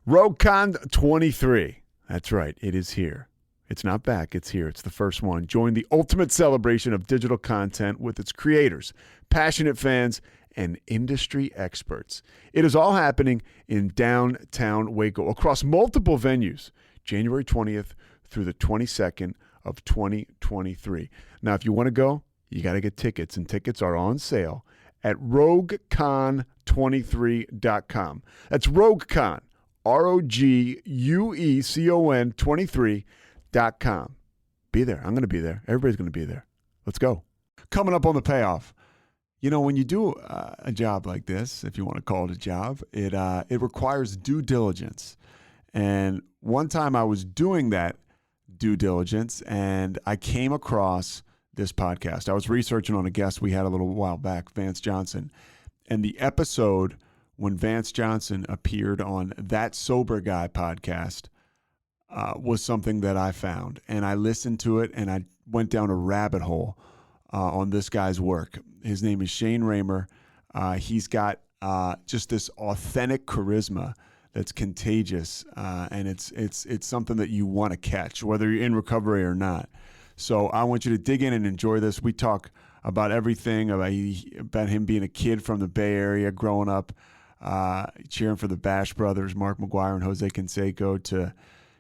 RogueCon 23. That's right. It is here. It's not back. It's here. It's the first one. Join the ultimate celebration of digital content with its creators, passionate fans, and industry experts. It is all happening in downtown Waco across multiple venues, January 20th through the 22nd of 2023. Now, if you want to go, you got to get tickets, and tickets are on sale at RogueCon23.com. That's RogueCon, RogueCon 23.com. Be there. I'm going to be there. Everybody's going to be there. Let's go. Coming up on the Payoff. You know, when you do a job like this, if you want to call it a job, it requires due diligence. And one time I was doing that due diligence, and I came across this podcast. I was researching on a guest we had a little while back, Vance Johnson. And the episode when Vance Johnson appeared on That Sober Guy podcast was something that I found. And I listened to it, and I went down a rabbit hole on this guy's work. His name is Shane Raymer. He's got just this authentic charisma that's contagious, and it's something that you want to catch, whether you're in recovery or not. So I want you to dig in and enjoy this. We talk about everything, about him being a kid from the Bay Area, growing up, cheering for the Bash Brothers, Mark McGuire and Jose Canseco, to,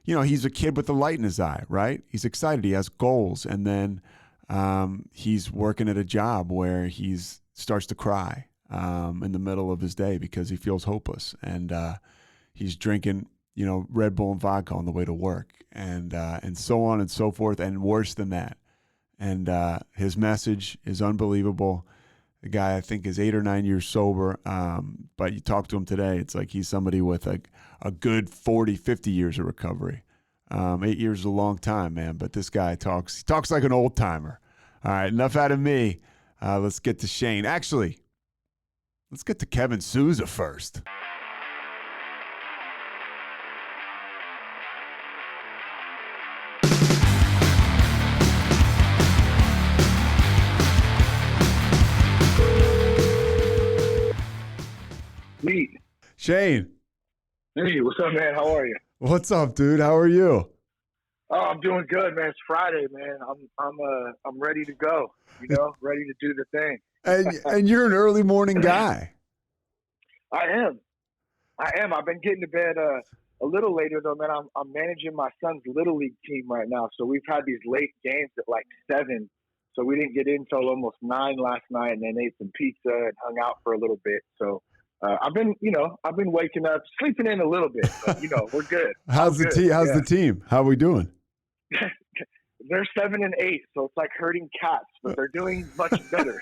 you know, he's a kid with a light in his eye, right? He's excited. He has goals. And then he's working at a job where he starts to cry in the middle of his day because he feels hopeless. And he's drinking, you know, Red Bull and vodka on the way to work, and so on and so forth, and worse than that. And his message is unbelievable. The guy, I think, is 8 or 9 years sober, but you talk to him today, it's like he's somebody with a good 40, 50 years of recovery. 8 years is a long time, man, but this guy talks like an old timer. All right, enough out of me. Let's get to Shane. Actually, let's get to Kevin Souza first. Sweet. Shane. Hey, what's up, man? How are you? What's up, dude? How are you? Oh, I'm doing good, man. It's Friday, man. I'm ready to go. You know, ready to do the thing. And you're an early morning guy. I am. I've been getting to bed a little later though, man. I'm managing my son's little league team right now, so we've had these late games at like 7. So we didn't get in till almost 9 last night, and then ate some pizza and hung out for a little bit. So. I've been waking up, sleeping in a little bit, but, you know, we're good. How's the team? How are we doing? They're 7 and 8, so it's like herding cats, but they're doing much better.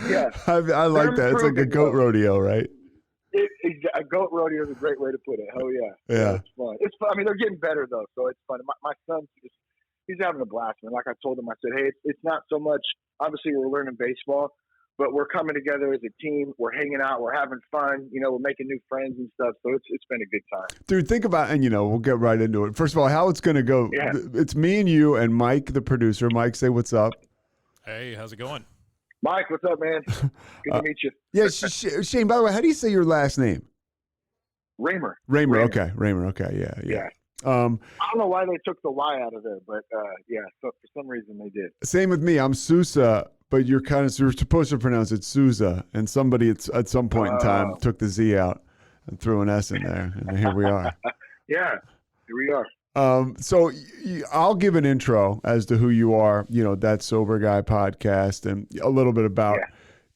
Yeah, I like that. It's like a goat rodeo, right? A goat rodeo is a great way to put it. Oh yeah, yeah. It's fun. It's fun. I mean, they're getting better though, so it's fun. My son, he's having a blast, man. Like I told him, I said, hey, it's not so much. Obviously, we're learning baseball. But we're coming together as a team. We're hanging out. We're having fun. You know, we're making new friends and stuff. So it's been a good time. Dude, think about, and, you know, we'll get right into it. First of all, how it's going to go. Yeah. It's me and you and Mike, the producer. Mike, say what's up. Hey, how's it going? Mike, what's up, man? Good to meet you. Yeah, Shane, by the way, how do you say your last name? Raymer. Okay. Raymer. Okay. Yeah. I don't know why they took the Y out of there, but yeah, so for some reason they did. Same with me. I'm Sousa. But you're supposed to pronounce it Souza, and somebody at some point in time took the Z out and threw an S in there, and here we are. Yeah, here we are. So I'll give an intro as to who you are, you know, That Sober Guy podcast, and a little bit about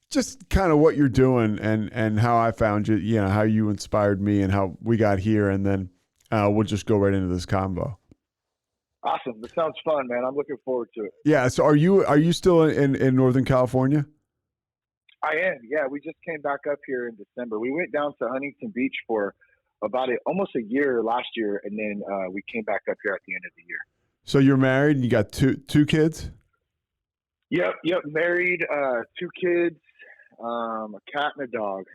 just kind of what you're doing and how I found you, you know, how you inspired me and how we got here, and then we'll just go right into this convo. Awesome. That sounds fun, man. I'm looking forward to it. Yeah. So are you still in Northern California? I am. Yeah. We just came back up here in December. We went down to Huntington Beach for about almost a year last year, and then we came back up here at the end of the year. So you're married and you got two kids? Yep. Married, 2 kids, a cat and a dog.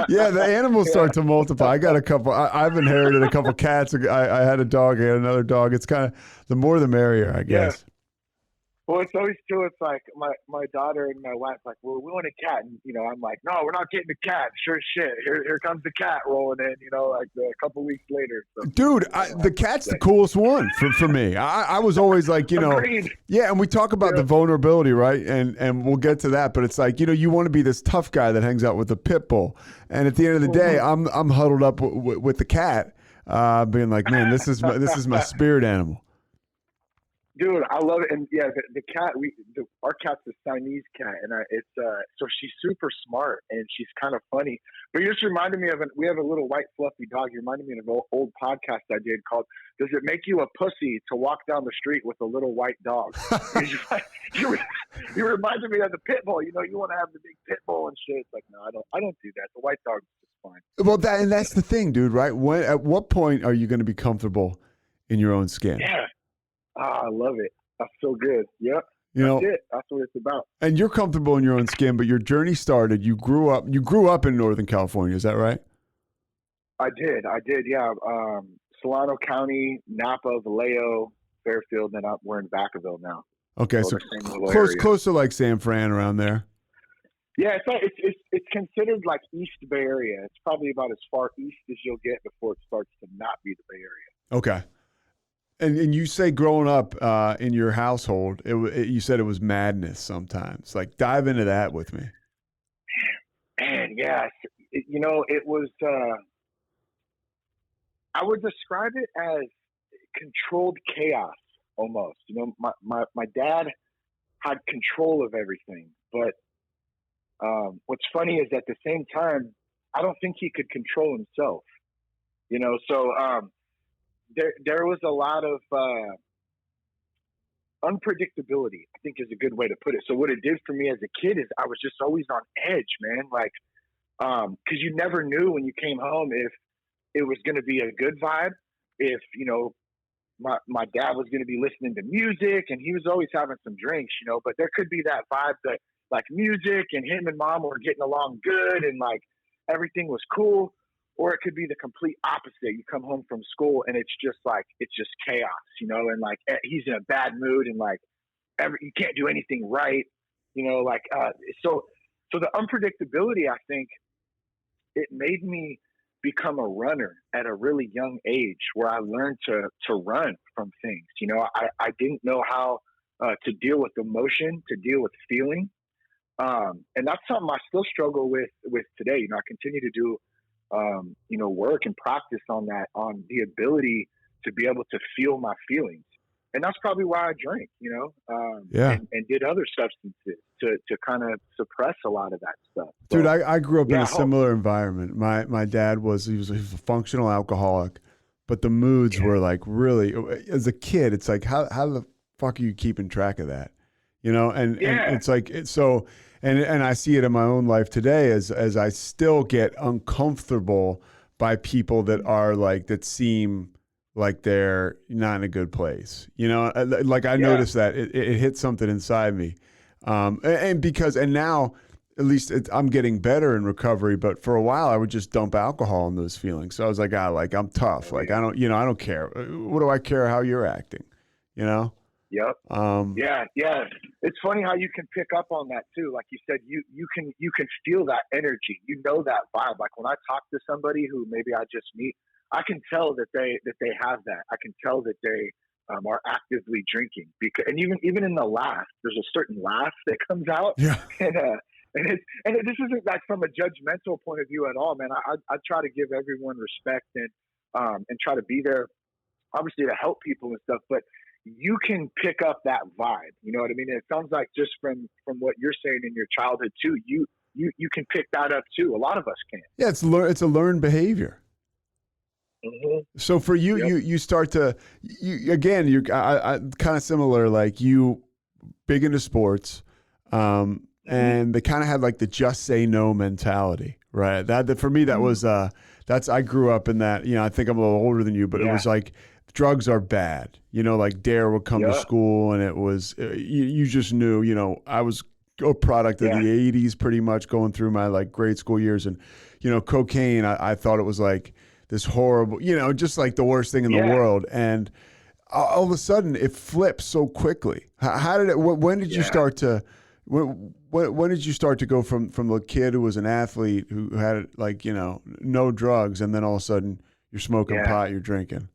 Yeah, the animals start to multiply. I got a couple. I've inherited a couple cats. I had a dog. I had another dog. It's kind of the more the merrier, I guess. Well, it's always too. It's like my daughter and my wife like, well, we want a cat, and I'm like, no, we're not getting a cat. Sure as shit. Here comes the cat rolling in. Like a couple weeks later. So, Dude, the cat's the coolest one for me. I was always like, Agreed. yeah, and we talk about the vulnerability, right? And we'll get to that, but it's like, you want to be this tough guy that hangs out with a pit bull, and at the end of the day, I'm huddled up with the cat, being like, man, this is my spirit animal. Dude, I love it, and yeah, the cat. Our cat's a Siamese cat, and so she's super smart and she's kind of funny. But you just reminded me of we have a little white fluffy dog. You reminded me of an old podcast I did called "Does It Make You a Pussy to Walk Down the Street with a Little White Dog?" you reminded me of the pit bull. You want to have the big pit bull and shit. It's like, no, I don't do that. The white dog's just fine. Well, that's the thing, dude. Right? At what point are you going to be comfortable in your own skin? Yeah. I love it. That's so good. Yep. That's it. That's what it's about. And you're comfortable in your own skin, but your journey started. You grew up in Northern California. Is that right? I did. Yeah. Solano County, Napa, Vallejo, Fairfield, and then we're in Vacaville now. Okay, so close to like San Fran around there. Yeah, it's considered like East Bay Area. It's probably about as far east as you'll get before it starts to not be the Bay Area. Okay. And you say growing up in your household, you said it was madness sometimes. Like, dive into that with me. Man, yeah. It was, I would describe it as controlled chaos almost. My dad had control of everything. But what's funny is at the same time, I don't think he could control himself. So there was a lot of unpredictability, I think is a good way to put it. So what it did for me as a kid is I was just always on edge, man. Like, cause you never knew when you came home if it was going to be a good vibe, if, my dad was going to be listening to music and he was always having some drinks, but there could be that vibe that like music and him and mom were getting along good and like everything was cool. Or it could be the complete opposite. You come home from school and it's just chaos, and like he's in a bad mood and like you can't do anything right, so the unpredictability, I think it made me become a runner at a really young age where I learned to run from things. I didn't know how to deal with emotion, to deal with feeling. And that's something I still struggle with today. I continue to do work and practice on that, on the ability to be able to feel my feelings. And that's probably why I drank, and did other substances to kind of suppress a lot of that stuff. Dude, I grew up in a similar environment. My dad was a functional alcoholic, but the moods were like really, as a kid, it's like, how the fuck are you keeping track of that? And it's like, and I see it in my own life today as I still get uncomfortable by people that are like, that seem like they're not in a good place. Like I noticed that it hit something inside me. And now at least I'm getting better in recovery, but for a while I would just dump alcohol in those feelings. So I was like, I'm tough. Like I don't care. What do I care how you're acting? Yep. Yeah. It's funny how you can pick up on that too. Like you said, you can feel that energy. That vibe. Like when I talk to somebody who maybe I just meet, I can tell that they have that. I can tell that they are actively drinking and even in the laugh, there's a certain laugh that comes out. Yeah. And this isn't like from a judgmental point of view at all, man. I try to give everyone respect and try to be there, obviously, to help people and stuff, but you can pick up that vibe. You know what I mean? And it sounds like just from what you're saying in your childhood too, you can pick that up too. A lot of us can. Yeah, it's a learned behavior. Mm-hmm. So for you, you start to, you're kind of similar, like you big into sports, and they kind of had like the just say no mentality, right? That for me, that was, I grew up in that, I think I'm a little older than you, but it was like, drugs are bad, like Dare would come to school and it was, you just knew, I was a product of the 80s pretty much going through my like grade school years. And, cocaine, I thought it was like this horrible, just like the worst thing in the world. And all of a sudden it flips so quickly. How did it? When did you start to? When did you start to go from the kid who was an athlete who had like no drugs, and then all of a sudden you're smoking pot, you're drinking?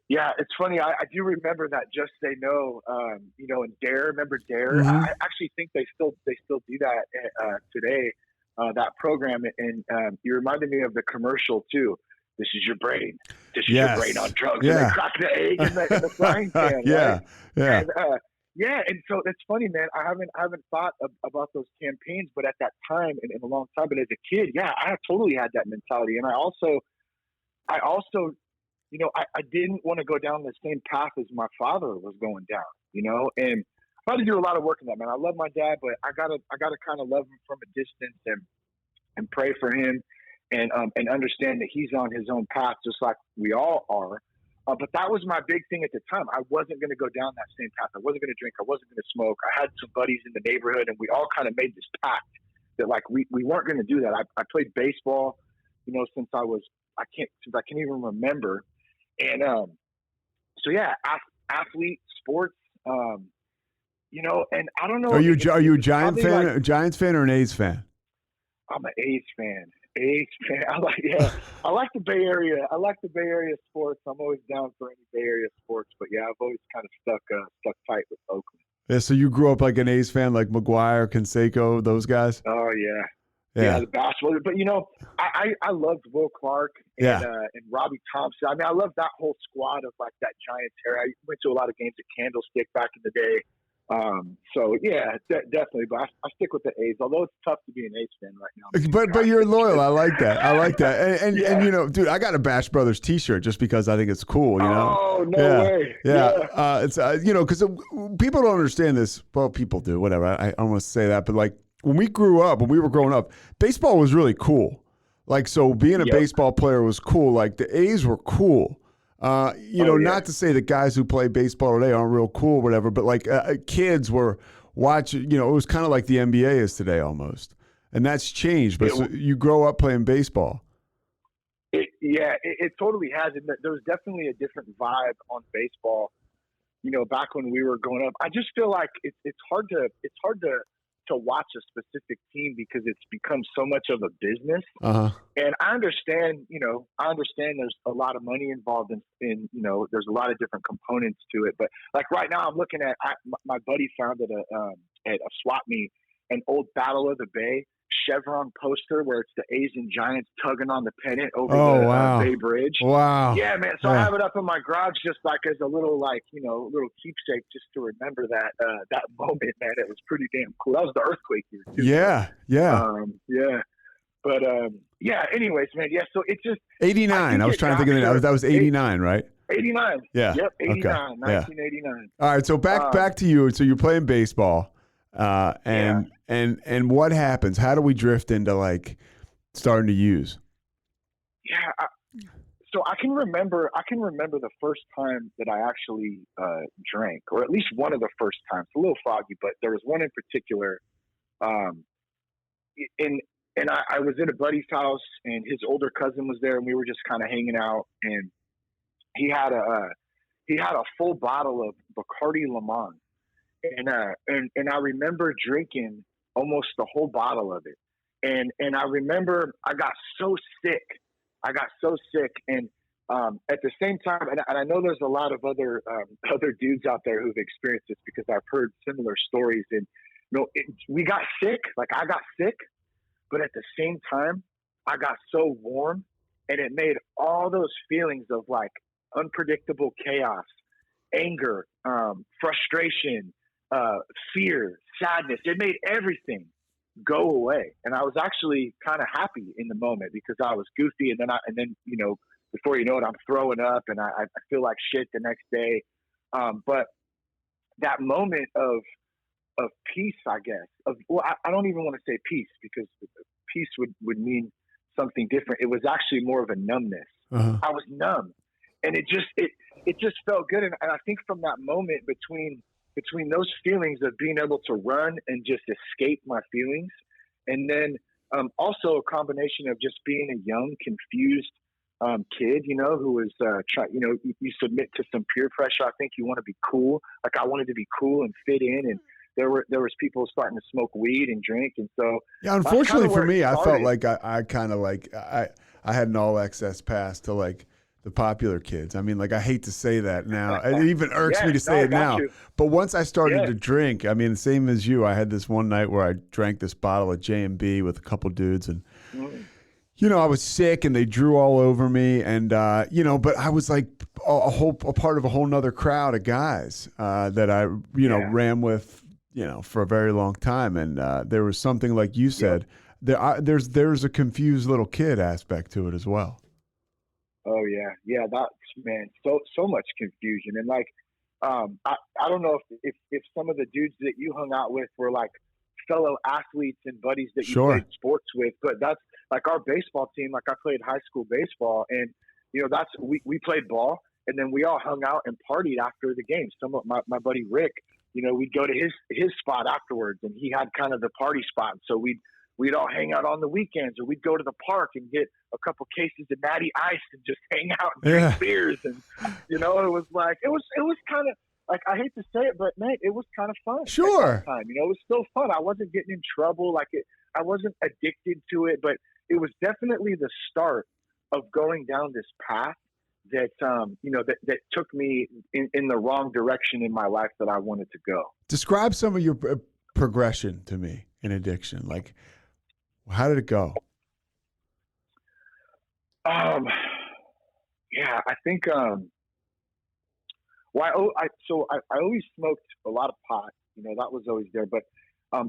Yeah, it's funny. I do remember that Just Say No, and Dare. Remember Dare? Mm-hmm. I actually think they still do that today. That program, and you reminded me of the commercial too. This is your brain. This is your brain on drugs. Yeah. And they crack the egg in the frying pan. Yeah, right? yeah. And, and so it's funny, man. I haven't thought about those campaigns, but at that time, and in a long time, but as a kid, I totally had that mentality, and I also, I didn't want to go down the same path as my father was going down, and I had to do a lot of work in that, man. I love my dad, but I gotta kind of love him from a distance and pray for him and understand that he's on his own path, just like we all are. But that was my big thing at the time. I wasn't going to go down that same path. I wasn't going to drink. I wasn't going to smoke. I had some buddies in the neighborhood, and we all kind of made this pact that like we weren't going to do that. I played baseball, since I can't even remember. And athlete, sports, and I don't know. Are you a Giants fan? Like, a Giants fan or an A's fan? I'm an A's fan. I like the Bay Area. I like the Bay Area sports. I'm always down for any Bay Area sports. But yeah, I've always kind of stuck tight with Oakland. Yeah, so you grew up like an A's fan, like McGuire, Canseco, those guys. Oh yeah, the basketball. But I loved Will Clark and Robbie Thompson. I mean, I loved that whole squad of like that Giants era. I went to a lot of games at Candlestick back in the day. So yeah, definitely. But I stick with the A's, although it's tough to be an A's fan right now. But you're loyal. I like that. And dude, I got a Bash Brothers T-shirt just because I think it's cool. Oh no way! Yeah. It's because people don't understand this. Well, people do. Whatever. I don't want to say that, but like when we were growing up, baseball was really cool. Like so, being a baseball player was cool. Like the A's were cool. Not to say that guys who play baseball today aren't real cool or whatever, but like kids were watching, it was kind of like the NBA is today almost. And that's changed. But so you grow up playing baseball. It totally has. And there was definitely a different vibe on baseball, back when we were growing up. I just feel like it's hard to watch a specific team because it's become so much of a business. Uh-huh. And I understand there's a lot of money involved in there's a lot of different components to it. But like right now I'm looking at, my buddy found at a swap meet, an old Battle of the Bay chevron poster where it's the A's and Giants tugging on the pennant over the Bay Bridge. Wow. Yeah, man. So I have it up in my garage just like as a little little keepsake just to remember that moment, man. It was pretty damn cool. That was the earthquake year too. Yeah. But anyways, man. Yeah. So it's just 89. I was trying to think of that was 89, right? 89. Yeah. Yep. 89. Okay. 1989. All right. So back to you. So you're playing baseball. And what happens? How do we drift into like starting to use? Yeah. So I can remember the first time that I actually drank, or at least one of the first times. It's a little foggy, but there was one in particular. And I was at a buddy's house, and his older cousin was there, and we were just kind of hanging out. And he had a full bottle of Bacardi Limon. And I remember drinking almost the whole bottle of it. And I remember I got so sick. And at the same time, and I know there's a lot of other dudes out there who've experienced this because I've heard similar stories. And we got sick. Like I got sick, but at the same time, I got so warm, and it made all those feelings of like unpredictable chaos, anger, frustration, fear, sadness. It made everything go away, and I was actually kind of happy in the moment because I was goofy, and then before you know it, I'm throwing up, and I feel like shit the next day. But that moment of peace, I guess. I don't even want to say peace because peace would mean something different. It was actually more of a numbness. Uh-huh. I was numb, and it just felt good. And I think from that moment between those feelings of being able to run and just escape my feelings, and then also a combination of just being a young, confused kid, who was trying. You submit to some peer pressure. I think you want to be cool. Like I wanted to be cool and fit in, and there was people starting to smoke weed and drink, and so yeah. Unfortunately for me, I felt started. like I kind of like I had an all access pass to like the popular kids. I mean, like I hate to say that now. It even irks me to say it now. You. But once I started to drink, I mean, same as you. I had this one night where I drank this bottle of J&B with a couple dudes, and I was sick, and they drew all over me, and but I was like a part of a whole nother crowd of guys that I ran with for a very long time, and there was something like you said. There's a confused little kid aspect to it as well. Oh yeah, that's so much confusion, and like I don't know if some of the dudes that you hung out with were like fellow athletes and buddies that you played sports with, but that's like our baseball team. Like I played high school baseball, and that's we played ball, and then we all hung out and partied after the game. Some of my buddy Rick, we'd go to his spot afterwards, and he had kind of the party spot, so we'd all hang out on the weekends, or we'd go to the park and get a couple cases of Natty Ice and just hang out and drink beers. And, it was like, it was kind of like, I hate to say it, but man, it was kind of fun. Sure. At that time. It was still fun. I wasn't getting in trouble. I wasn't addicted to it, but it was definitely the start of going down this path that, that took me in the wrong direction in my life that I wanted to go. Describe some of your progression to me in addiction. Like, how did it go? Yeah, I think, I always smoked a lot of pot, that was always there, but,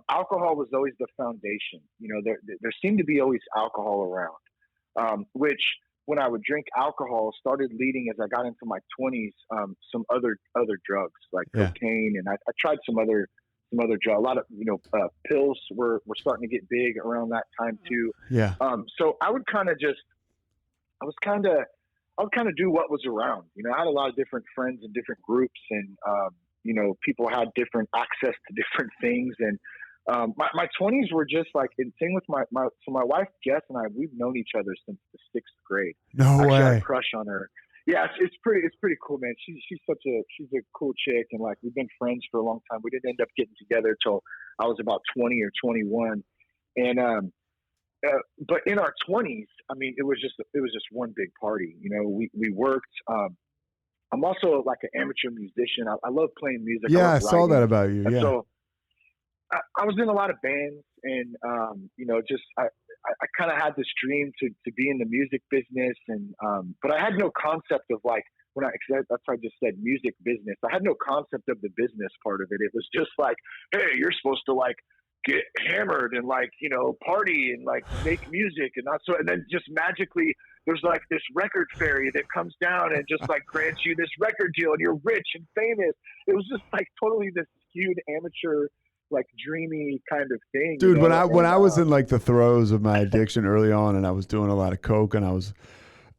alcohol was always the foundation. There seemed to be always alcohol around, which when I would drink alcohol started leading as I got into my 20s, some other drugs like cocaine. And I tried some other drug. A lot of, pills were starting to get big around that time too. Yeah. So I would kind of do what was around. I had a lot of different friends in different groups, and people had different access to different things. And my 20s were just like, and same with my wife Jess and I. We've known each other since the 6th grade. No way. I had a crush on her. Yeah, it's pretty cool, man. She's a cool chick, and like we've been friends for a long time. We didn't end up getting together till I was about 20 or 21, and but in our 20s, I mean, it was just one big party. We worked. I'm also like an amateur musician. I love playing music. Yeah, I saw that about you. Yeah. So I was in a lot of bands, and I kind of had this dream to be in the music business, and but I had no concept of like that's why I just said music business. I had no concept of the business part of it. It was just like, hey, you're supposed to like get hammered and like party and like make music and not so, and then just magically there's like this record fairy that comes down and just like grants you this record deal and you're rich and famous. It was just like totally this skewed amateur, like dreamy kind of thing. Dude, when I was in like the throes of my addiction early on, and I was doing a lot of coke, and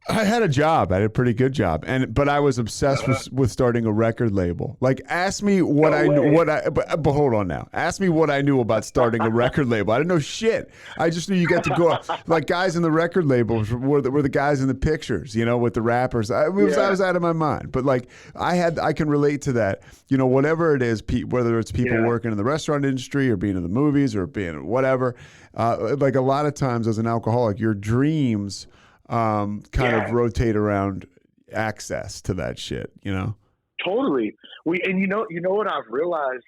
I had a job. I had a pretty good job, but I was obsessed with starting a record label. Like, ask me what but hold on now. Ask me what I knew about starting a record label. I didn't know shit. I just knew you got to go like guys in the record labels were the guys in the pictures, with the rappers. I was out of my mind. But like I can relate to that. Whatever it is, whether it's people working in the restaurant industry or being in the movies or being whatever. Like a lot of times as an alcoholic, your dreams kind of rotate around access to that shit, Totally. You know what I've realized,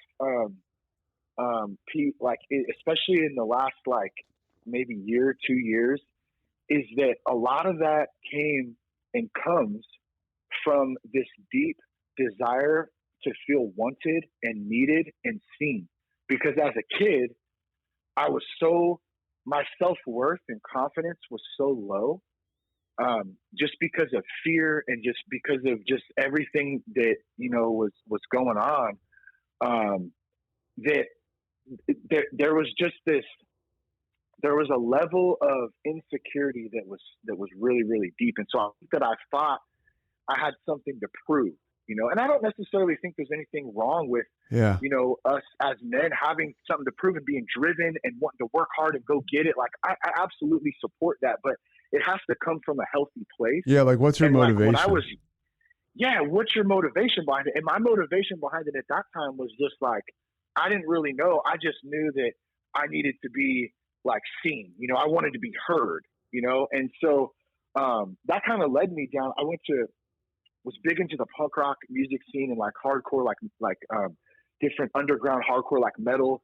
Pete, like especially in the last like maybe year, 2 years, is that a lot of that came and comes from this deep desire to feel wanted and needed and seen. Because as a kid, my self-worth and confidence was so low. Just because of fear and just because of just everything that was going on, that there was a level of insecurity that was really, really deep, and so I think that I thought I had something to prove, and I don't necessarily think there's anything wrong with us as men having something to prove and being driven and wanting to work hard and go get it. Like I absolutely support that, but it has to come from a healthy place. Yeah, like what's your And like motivation? when I was, what's your motivation behind it? And my motivation behind it at that time was just like, I didn't really know. I just knew that I needed to be like seen, I wanted to be heard, And so that kind of led me down. I was big into the punk rock music scene and like hardcore, like different underground hardcore, like metal,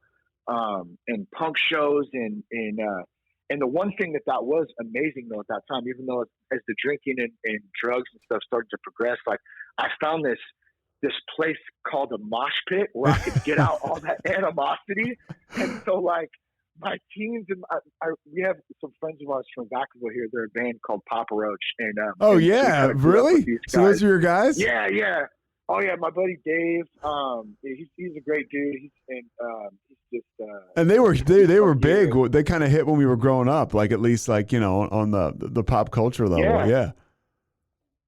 and punk shows. And the one thing that was amazing though at that time, even though as the drinking and drugs and stuff started to progress, like I found this place called a mosh pit where I could get out all that animosity. And so like my teams and we have some friends of ours from Vacaville here. They're a band called Papa Roach. And yeah, really? So those are your guys? Yeah. Oh yeah, my buddy Dave. He's a great dude. He's just. And they were big. Here. They kind of hit when we were growing up, like at least like on the pop culture level. Yeah.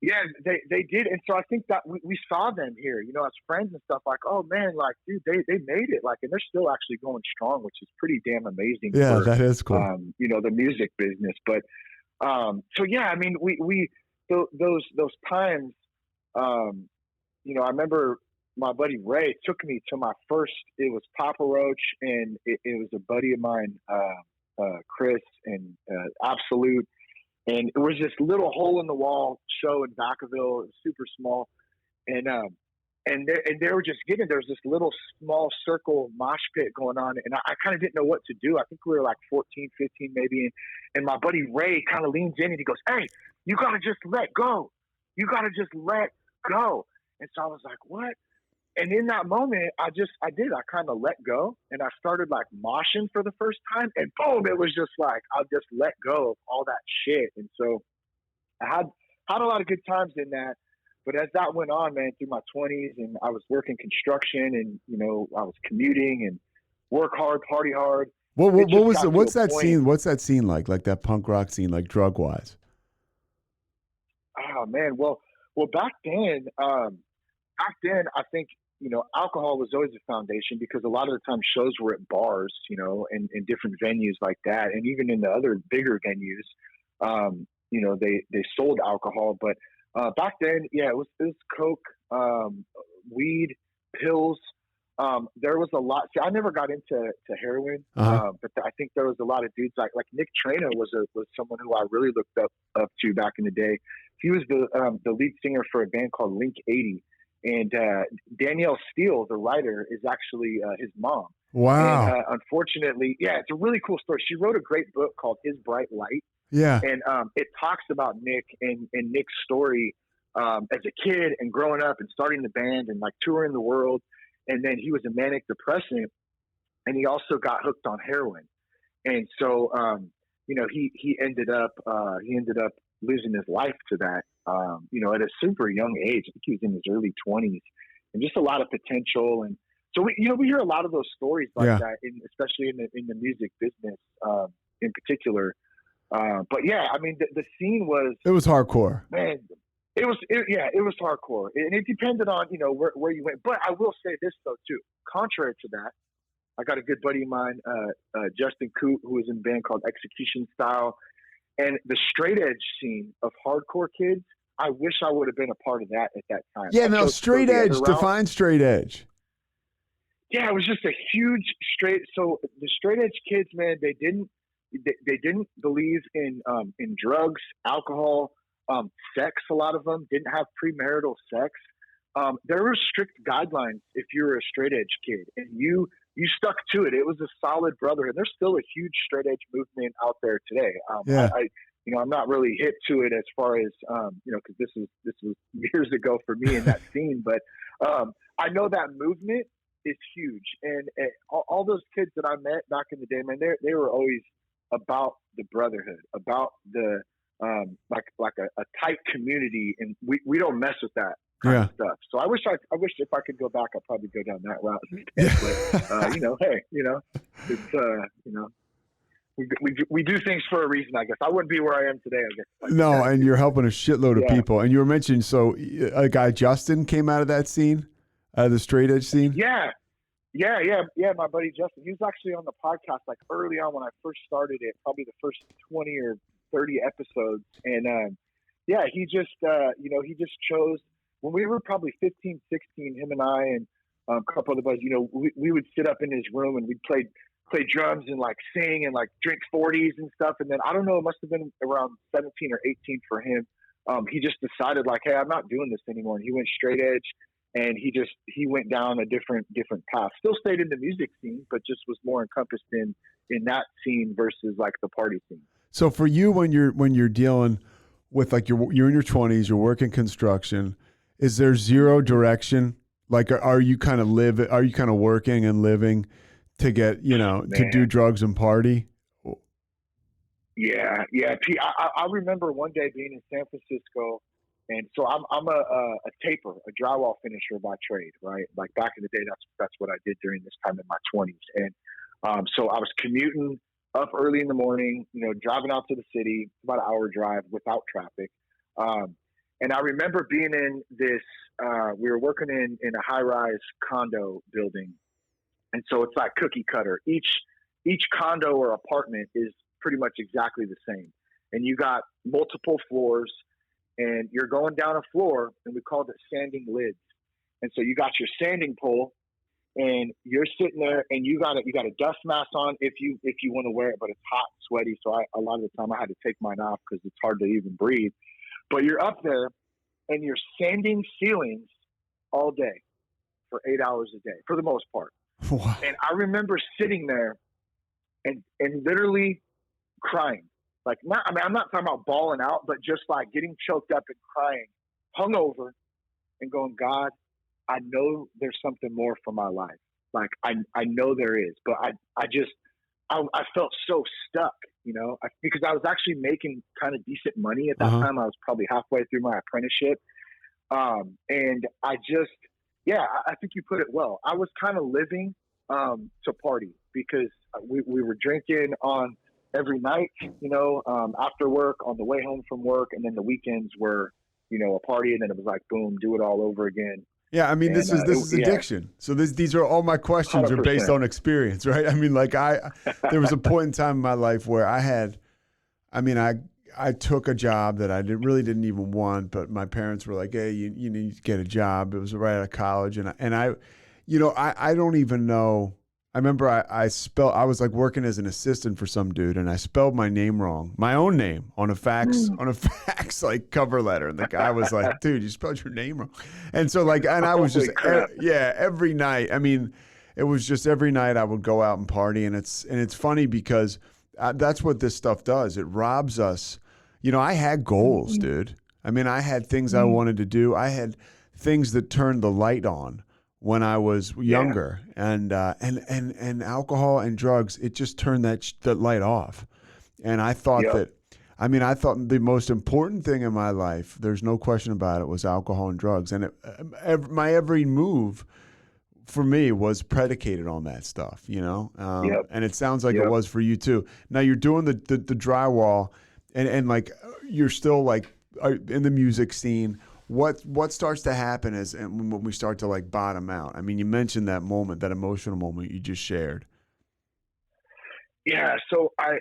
Yeah, they did. And so I think that we saw them here, as friends and stuff, like, oh man, like, dude, they made it, like, and they're still actually going strong, which is pretty damn amazing. Yeah, that is cool. The music business. But, so yeah, I mean, those times, I remember my buddy Ray took me to my first, it was Papa Roach, and it was a buddy of mine, Chris, and Absolute. And it was this little hole in the wall show in Vacaville. It was super small. And they were just there's this little small circle mosh pit going on. And I kind of didn't know what to do. I think we were like 14, 15 maybe. And my buddy Ray kind of leans in and he goes, hey, you got to just let go. You got to just let go. And so I was like, what? And in that moment, I kind of let go, and I started like moshing for the first time, and boom, it was just like, I just let go of all that shit. And so I had a lot of good times in that. But as that went on, man, through my 20s, and I was working construction, and, I was commuting and work hard, party hard. What's that scene? What's that scene like that punk rock scene, like drug wise? Oh man. Well, back then, I think, alcohol was always a foundation, because a lot of the time shows were at bars, and different venues like that. And even in the other bigger venues, they sold alcohol. But back then, yeah, it was coke, weed, pills. There was a lot. See, I never got into heroin, but I think there was a lot of dudes like Nick Traina was someone who I really looked up to back in the day. He was the lead singer for a band called Link 80. And Danielle Steele, the writer, is actually his mom. Wow. And unfortunately, yeah, it's a really cool story. She wrote a great book called His Bright Light. Yeah. And it talks about Nick and Nick's story as a kid and growing up and starting the band and like touring the world. And then he was a manic depressant, and he also got hooked on heroin. And so, he ended up losing his life to that, at a super young age. I think he was in his early 20s, and just a lot of potential. And so we hear a lot of those stories like that, especially in the music business, in particular. But yeah, I mean, the scene it was hardcore, man. It was hardcore, and it depended on, where you went. But I will say this though too, contrary to that, I got a good buddy of mine, Justin Coot, who was in a band called Execution Style. And the straight edge scene of hardcore kids, I wish I would have been a part of that at that time. Yeah, now straight edge, define straight edge. Yeah, it was just a huge so the straight edge kids, man, they didn't believe in drugs, alcohol, sex. A lot of them didn't have premarital sex. There were strict guidelines if you were a straight edge kid, and you stuck to it. It was a solid brotherhood. There's still a huge straight edge movement out there today. I'm not really hip to it as far as, because this was years ago for me in that scene, but I know that movement is huge. And all those kids that I met back in the day, man, they were always about the brotherhood, about the like a tight community, and we don't mess with that kind of stuff. So I wish if I could go back, I'd probably go down that route. But, it's we do things for a reason, I guess. I wouldn't be where I am today, I guess. No, and you're helping a shitload of people. And you were mentioning, so a guy, Justin, came out of that scene, out of the straight edge scene? Yeah, my buddy Justin. He was actually on the podcast like early on when I first started it, probably the first 20 or 30 episodes. And yeah, he just he just chose when we were probably 15, 16, him and I and a couple other buddies, we would sit up in his room and we'd play drums and like sing and like drink 40s and stuff. And then I don't know, it must have been around 17 or 18 for him. He just decided like, hey, I'm not doing this anymore. And he went straight edge and he went down a different path. Still stayed in the music scene, but just was more encompassed in that scene versus like the party scene. So for you, when you're dealing with like you're in your 20s, you're working construction, is there zero direction? Like, are you kind of working and living to get, to do drugs and party? Yeah. I remember one day being in San Francisco, and so I'm a taper, a drywall finisher by trade, right? Like back in the day, that's what I did during this time in my 20s. And so I was commuting up early in the morning, driving out to the city, about an hour drive without traffic. And I remember being in this, we were working in a high-rise condo building. And so it's like cookie cutter. Each condo or apartment is pretty much exactly the same. And you got multiple floors and you're going down a floor, and we called it sanding lids. And so you got your sanding pole and you're sitting there and you got a dust mask on if you want to wear it, but it's hot and sweaty. So a lot of the time I had to take mine off because it's hard to even breathe. But you're up there and you're sanding ceilings all day for 8 hours a day for the most part. Wow. And I remember sitting there and literally crying. Like, I'm not talking about bawling out, but just like getting choked up and crying, hungover, and going, God, I know there's something more for my life. Like, I know there is, but I felt so stuck, because I was actually making kind of decent money at that time. I was probably halfway through my apprenticeship. And I think you put it well. I was kind of living to party because we were drinking on every night, after work, on the way home from work. And then the weekends were, a party. And then it was like, boom, do it all over again. Yeah, I mean, this is addiction. So these are all my questions 100%. Are based on experience, right? I mean, like there was a point in time in my life where I took a job that I really didn't even want, but my parents were like, hey, you need to get a job. It was right out of college. And I don't even know. I remember I was like working as an assistant for some dude, and I spelled my name wrong, my own name on a fax like cover letter, and the guy was like, "Dude, you spelled your name wrong." And so and I was just every night. I mean, it was just every night I would go out and party, and it's funny because that's what this stuff does. It robs us. I had goals, dude. I mean, I had things I wanted to do. I had things that turned the light on when I was younger, and alcohol and drugs, it just turned that light off. And I thought I thought the most important thing in my life, there's no question about it, was alcohol and drugs. And my every move for me was predicated on that stuff, and it sounds like it was for you too. Now you're doing the drywall and like, you're still like in the music scene. What starts to happen when we start to like bottom out? I mean, you mentioned that moment, that emotional moment you just shared. Yeah. So I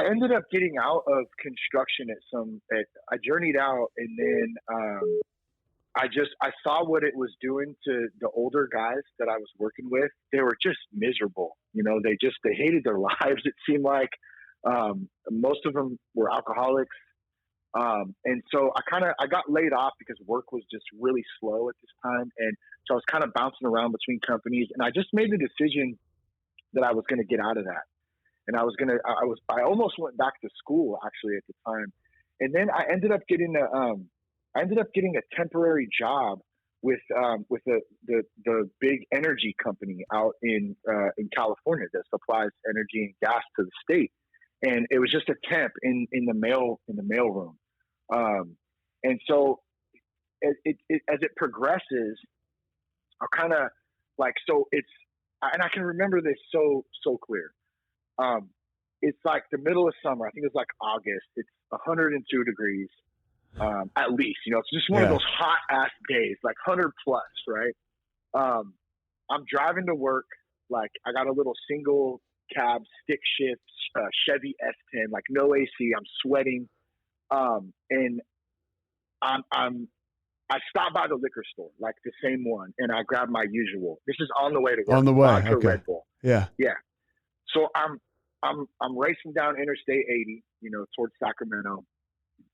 ended up getting out of construction I journeyed out, and then I saw what it was doing to the older guys that I was working with. They were just miserable. They hated their lives. It seemed like most of them were alcoholics. And so I got laid off because work was just really slow at this time. And so I was kind of bouncing around between companies, and I just made the decision that I was going to get out of that. And I almost went back to school actually at the time. And then I ended up getting a temporary job with the big energy company out in California that supplies energy and gas to the state. And it was just a temp in the mail room. And so as it progresses, I kind of like, so and I can remember this so clear. It's like the middle of summer. I think it's like August. It's 102 degrees, at least, it's just one of those hot ass days, like 100 plus, right? I'm driving to work. Like, I got a little single cab, stick shift, Chevy S10, like no AC. I'm sweating, and I stopped by the liquor store, like the same one, and I grabbed my usual. This is on the way to work. On the way, vodka, okay. Red Bull. Yeah. So I'm racing down Interstate 80, towards Sacramento.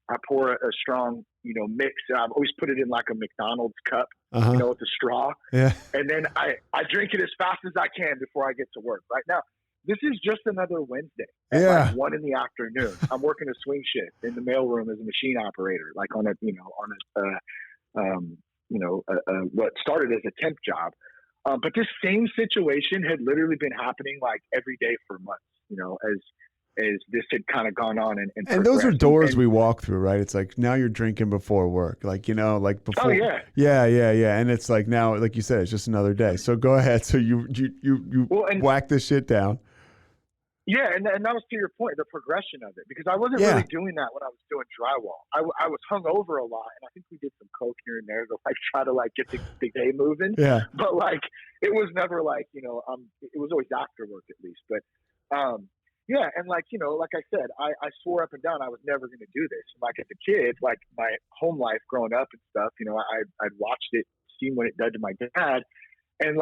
I pour a strong, mix. I've always put it in like a McDonald's cup, with a straw. Yeah. And then I drink it as fast as I can before I get to work. Right now, this is just another Wednesday at like 1 p.m. I'm working a swing shift in the mailroom as a machine operator, like on what started as a temp job. But this same situation had literally been happening like every day for months, as this had kind of gone on. And those are doors we walk through, right? It's like now you're drinking before work, like before. Oh yeah. Yeah. And it's like now, like you said, it's just another day. So go ahead. So you whack this shit down. Yeah, and that was to your point, the progression of it, because I wasn't really doing that when I was doing drywall. I was hungover a lot, and I think we did some coke here and there to try to get the day moving. Yeah. But it was never it was always after work at least. But yeah, and like I said, I swore up and down I was never going to do this. And as a kid, my home life growing up and stuff, I'd watched it, seen what it did to my dad, and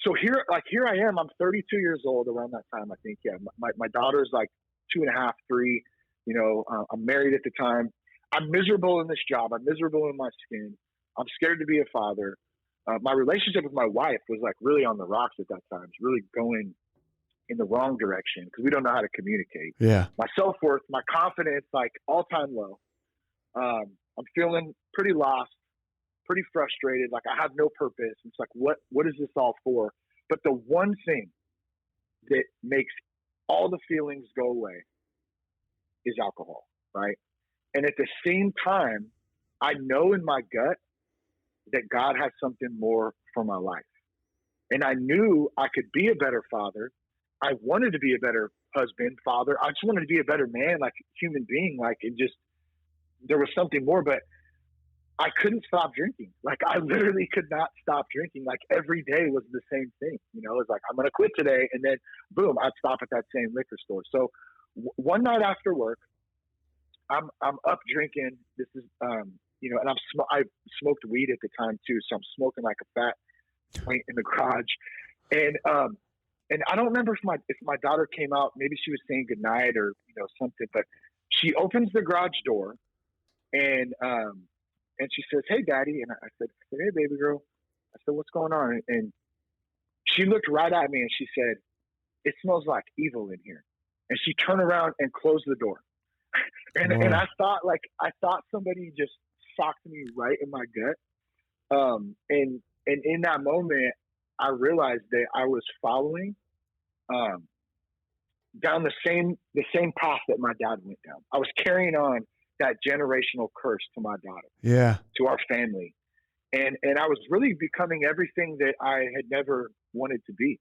so here I am. I'm 32 years old around that time, I think. Yeah, my daughter's 2.5, 3. I'm married at the time. I'm miserable in this job. I'm miserable in my skin. I'm scared to be a father. My relationship with my wife was really on the rocks at that time. It's really going in the wrong direction because we don't know how to communicate. Yeah. My self-worth, my confidence, all-time low. I'm feeling pretty lost. Pretty frustrated, I have no purpose. It's what is this all for? But the one thing that makes all the feelings go away is alcohol, right? And at the same time, I know in my gut that God has something more for my life. And I knew I could be a better father. I wanted to be a better husband, father. I just wanted to be a better man, a human being, there was something more, but I couldn't stop drinking. I literally could not stop drinking. Every day was the same thing. It was I'm going to quit today. And then boom, I'd stop at that same liquor store. So one night after work, I'm up drinking. This is, and I smoked weed at the time too. So I'm smoking like a fat joint in the garage. And I don't remember if my daughter came out, maybe she was saying goodnight or, something, but she opens the garage door and she says, "Hey, Daddy." And I said, "Hey, baby girl." I said, "What's going on?" And she looked right at me and she said, "It smells like evil in here." And she turned around and closed the door. And I thought somebody just socked me right in my gut. And in that moment, I realized that I was following down the same path that my dad went down. I was carrying on that generational curse to my daughter, to our family. And I was really becoming everything that I had never wanted to be,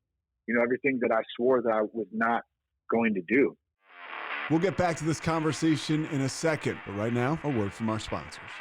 everything that I swore that I was not going to do. We'll get back to this conversation in a second, but right now, a word from our sponsors.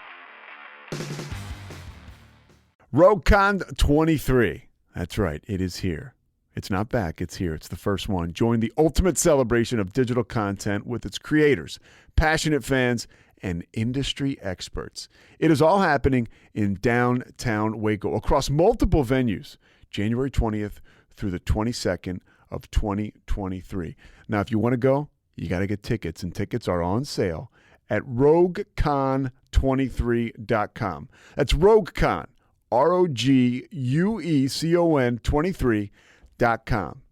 RogueCon 23. That's right, it is here. It's not back, it's here. It's the first one. Join the ultimate celebration of digital content with its creators, passionate fans, and industry experts. It is all happening in downtown Waco across multiple venues, January 20th through the 22nd of 2023. Now, if you want to go, you got to get tickets, and tickets are on sale at roguecon23.com. That's RogueCon, RogueCon 23.com.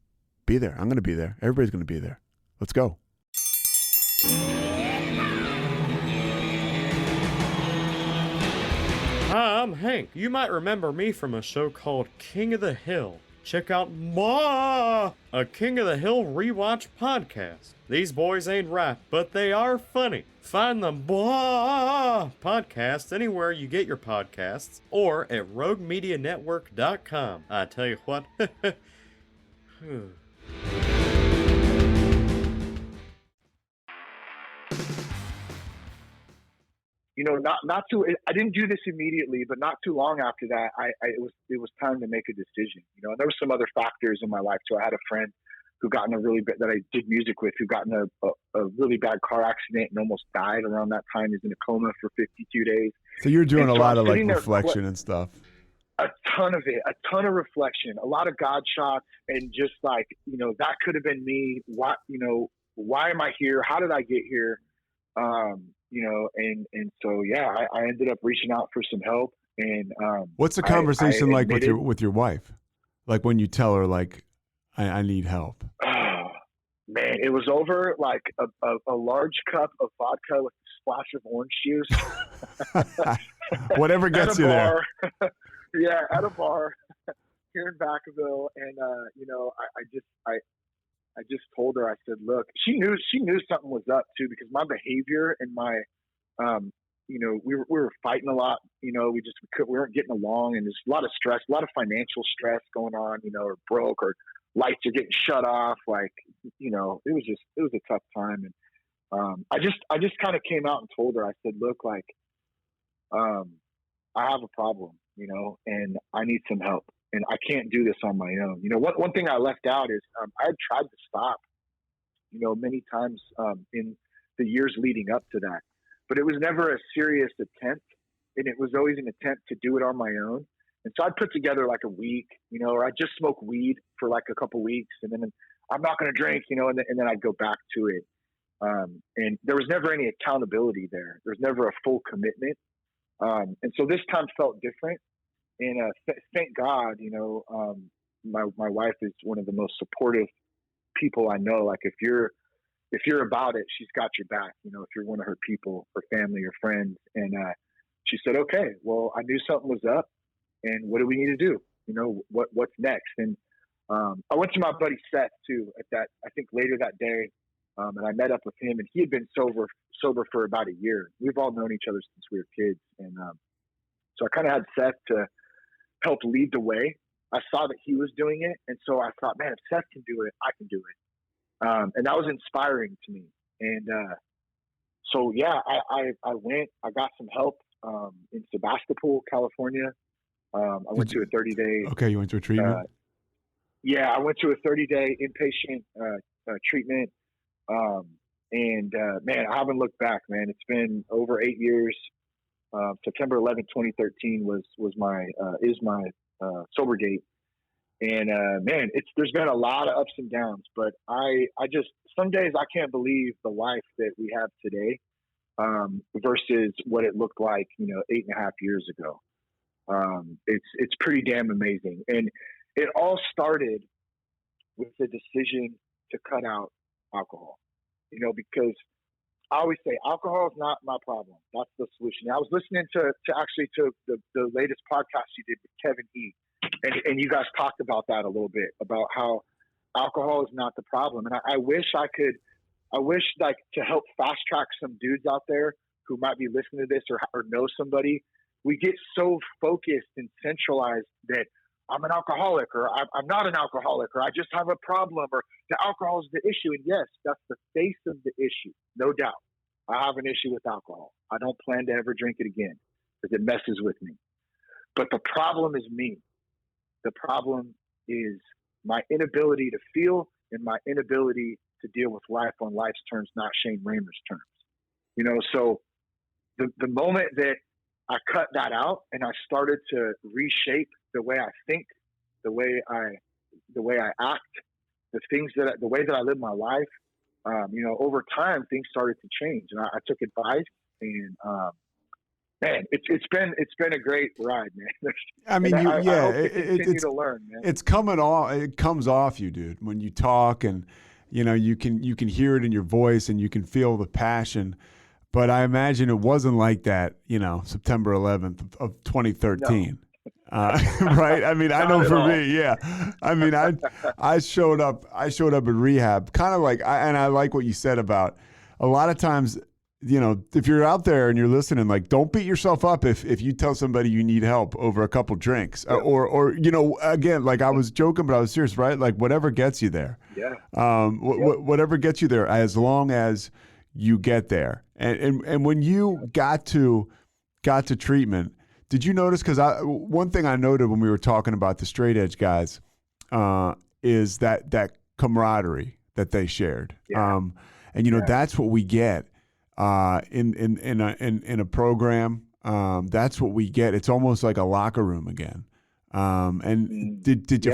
Be there. I'm going to be there. Everybody's going to be there. Let's go. Hi, I'm Hank. You might remember me from a show called King of the Hill. Check out a King of the Hill rewatch podcast. These boys ain't rap, but they are funny. Find the podcast anywhere you get your podcasts or at roguemedianetwork.com. I tell you what. I didn't do this immediately, but not too long after that, it was time to make a decision. There were some other factors in my life too. I had a friend who got in a really bad, that I did music with, who got in a really bad car accident and almost died around that time. He's in a coma for 52 days. So you're doing a lot I'm of like sitting there reflection and stuff. A ton of it, a ton of reflection, a lot of God shots, and just like, that could have been me. Why am I here? How did I get here? And so, yeah, I ended up reaching out for some help. And what's the conversation I like with your wife? Like when you tell her like, I need help. Oh, man, it was over like a large cup of vodka with a splash of orange juice. Whatever gets you there. Yeah, at a bar here in Vacaville, and I just told her, I said, look, she knew something was up too, because my behavior and my we were fighting a lot, we weren't getting along, and there's a lot of stress, a lot of financial stress going on, or broke, or lights are getting shut off, like, it was a tough time. And I just kind of came out and told her, I said, look, like, I have a problem, and I need some help, and I can't do this on my own. One thing I left out is I had tried to stop, many times in the years leading up to that, but it was never a serious attempt, and it was always an attempt to do it on my own. And so I'd put together like a week, or I'd just smoke weed for like a couple weeks, and then I'm not going to drink, and then I'd go back to it. And there was never any accountability there. There's never a full commitment. And so this time felt different. And thank God, my wife is one of the most supportive people I know. Like if you're about it, she's got your back, if you're one of her people, her family or friends. And she said, okay, well, I knew something was up, and what do we need to do? What's next? And I went to my buddy Seth too I think later that day. And I met up with him, and he had been sober for about a year. We've all known each other since we were kids. And so I kind of had Seth to help lead the way. I saw that he was doing it. And so I thought, man, if Seth can do it, I can do it. And that was inspiring to me. And so, yeah, I went, I got some help in Sebastopol, California. I went to a 30-day. Okay, you went to a treatment? Yeah, I went to a 30-day inpatient treatment. Man, I haven't looked back, man. It's been over 8 years. September 11th, 2013 is my sober date. And, man, there's been a lot of ups and downs, but I just, some days I can't believe the life that we have today, versus what it looked like, 8.5 years ago. It's pretty damn amazing. And it all started with the decision to cut out alcohol, because I always say alcohol is not my problem. That's the solution. I was listening to the latest podcast you did with Kevin E. And you guys talked about that a little bit, about how alcohol is not the problem. And I wish like to help fast track some dudes out there who might be listening to this or know somebody. We get so focused and centralized that I'm an alcoholic, or I'm not an alcoholic, or I just have a problem, or the alcohol is the issue. And yes, that's the face of the issue. No doubt. I have an issue with alcohol. I don't plan to ever drink it again because it messes with me. But the problem is me. The problem is my inability to feel and my inability to deal with life on life's terms, not Shane Raymer's terms. So the moment that I cut that out and I started to reshape the way I think, the way I act, the way that I live my life, over time things started to change, and I took advice, and man, it's been a great ride, man. I mean, I hope to continue to learn, man. It comes off you, dude, when you talk, and you can hear it in your voice, and you can feel the passion. But I imagine it wasn't like that, September 11th of 2013. No. Right? I mean, I know for me, yeah. I mean, I showed up in rehab, kind of like, and I like what you said about a lot of times, if you're out there and you're listening, like, don't beat yourself up if you tell somebody you need help over a couple drinks, yeah. or again, like I was joking, but I was serious, right? Like whatever gets you there, yeah. Whatever gets you there, as long as you get there. And when you got to treatment, did you notice? Because one thing I noted when we were talking about the straight edge guys is that camaraderie that they shared. Yeah. And that's what we get in a program. That's what we get. It's almost like a locker room again. And did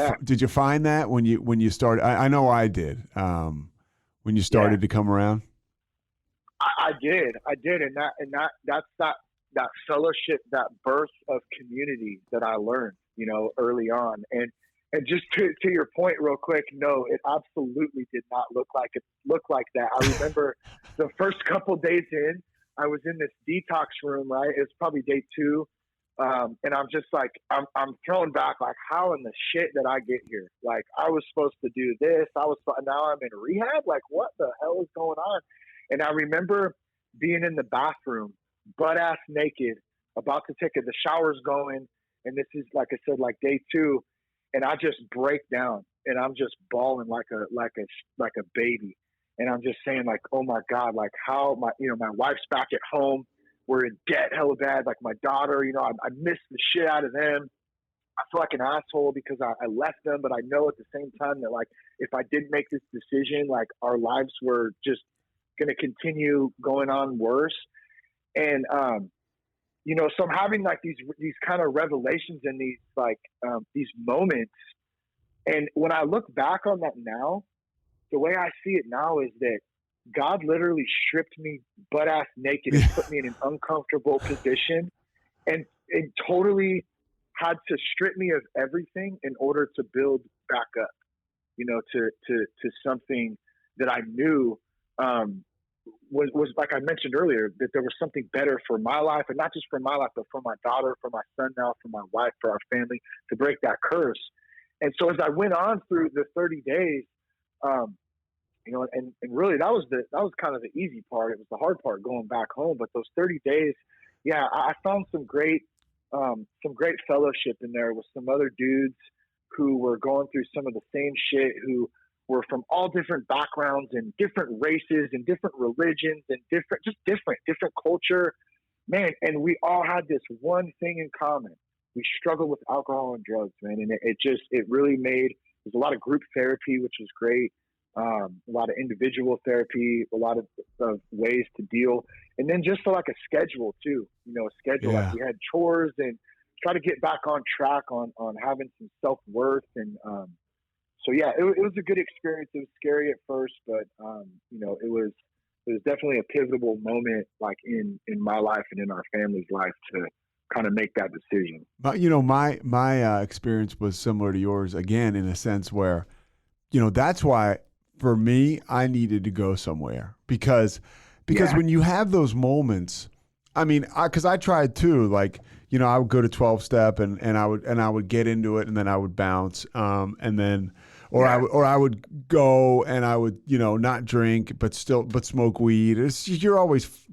you find that when you started? I know I did. When you started to come around. I did, and that's that fellowship, that birth of community that I learned, early on, and just to your point, real quick, no, it absolutely did not look like that. I remember the first couple days in, I was in this detox room, right? It was probably day 2, and I'm just like, I'm thrown back, like, how in the shit did I get here? Like, I was supposed to do this, now I'm in rehab. Like, what the hell is going on? And I remember being in the bathroom, butt ass naked, about to take the shower's going. And this is, like I said, like day 2. And I just break down and I'm just bawling like a baby. And I'm just saying, like, oh my God, like how my wife's back at home. We're in debt hella bad. Like my daughter, I miss the shit out of them. I feel like an asshole because I left them, but I know at the same time that, like, if I didn't make this decision, like, our lives were just going to continue going on worse. And, so I'm having like these kind of revelations and these moments. And when I look back on that now, the way I see it now is that God literally stripped me butt ass naked and put me in an uncomfortable position and totally had to strip me of everything in order to build back up, to something that I knew, was like I mentioned earlier, that there was something better for my life, and not just for my life, but for my daughter, for my son now, for my wife, for our family, to break that curse. And so as I went on through the 30 days, and really that was kind of the easy part. It was the hard part, going back home. But those 30 days, I found some great fellowship in there with some other dudes who were going through some of the same shit, who were from all different backgrounds and different races and different religions and different culture, man. And we all had this one thing in common. We struggled with alcohol and drugs, man. And it really made, there's a lot of group therapy, which was great. A lot of individual therapy, a lot of ways to deal. And then just for like a schedule too, a schedule. Yeah. Like we had chores and try to get back on track on having some self-worth. And, so yeah, it was a good experience. It was scary at first, but it was definitely a pivotal moment, like in my life and in our family's life, to kind of make that decision. But my experience was similar to yours again, in a sense where, that's why for me I needed to go somewhere because when you have those moments, I mean, because I tried too, like, I would go to 12-step and I would get into it and then I would bounce, and then. I would go and I would, not drink, but smoke weed. You're always,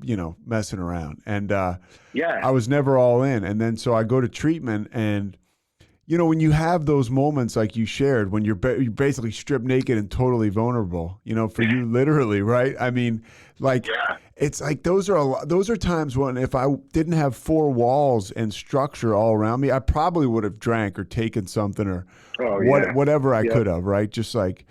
messing around. And I was never all in. And then so I go to treatment, and, when you have those moments like you shared, when you're basically stripped naked and totally vulnerable, for you literally, right? I mean, like, it's like those are times when if I didn't have 4 walls and structure all around me, I probably would have drank or taken something or whatever I could have, right? Just like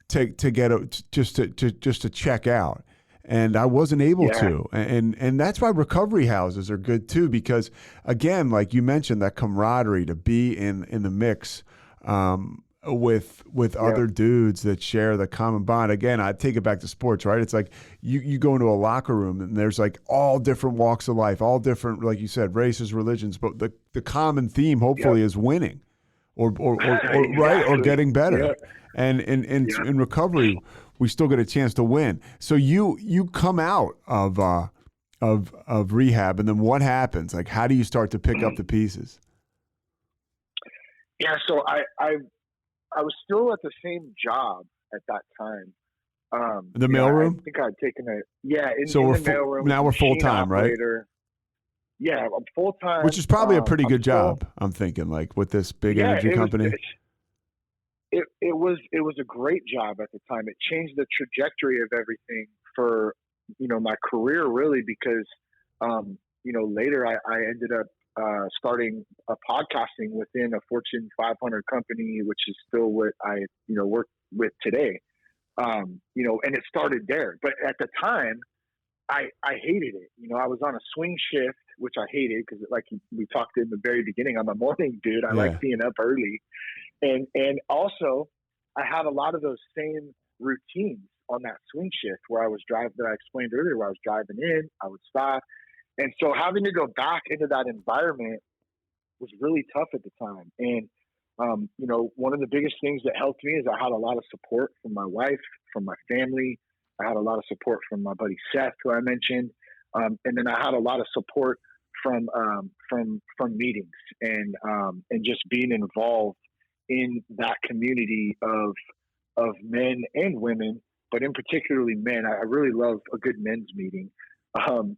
just to check out. And I wasn't able to. And that's why recovery houses are good too, because again, like you mentioned, that camaraderie, to be in the mix with other dudes that share the common bond. Again, I take it back to sports, right? It's like you go into a locker room and there's like all different walks of life, all different, like you said, races, religions, but the common theme hopefully is winning or Exactly. right, or getting better. And in recovery, we still get a chance to win. So you come out of rehab, and then what happens? Like, how do you start to pick up the pieces? Yeah, so I was still at the same job at that time. The mailroom? I think I'd taken in the mailroom. Now we're full time, right? Yeah, I'm full time. Which is probably a pretty good job. I'm thinking, like, with this big energy company. It was a great job at the time. It changed the trajectory of everything for, my career, really, because, later I ended up starting a podcasting within a Fortune 500 company, which is still what I, work with today. And it started there. But at the time, I hated it. I was on a swing shift, which I hated because, like we talked in the very beginning, I'm a morning dude. I like being up early, and also I had a lot of those same routines on that swing shift where I was driving. That I explained earlier, where I was driving in, I would stop, and so having to go back into that environment was really tough at the time. And one of the biggest things that helped me is I had a lot of support from my wife, from my family. I had a lot of support from my buddy Seth, who I mentioned, and then I had a lot of support from meetings and just being involved in that community of men and women, but in particularly men. I really love a good men's meeting, and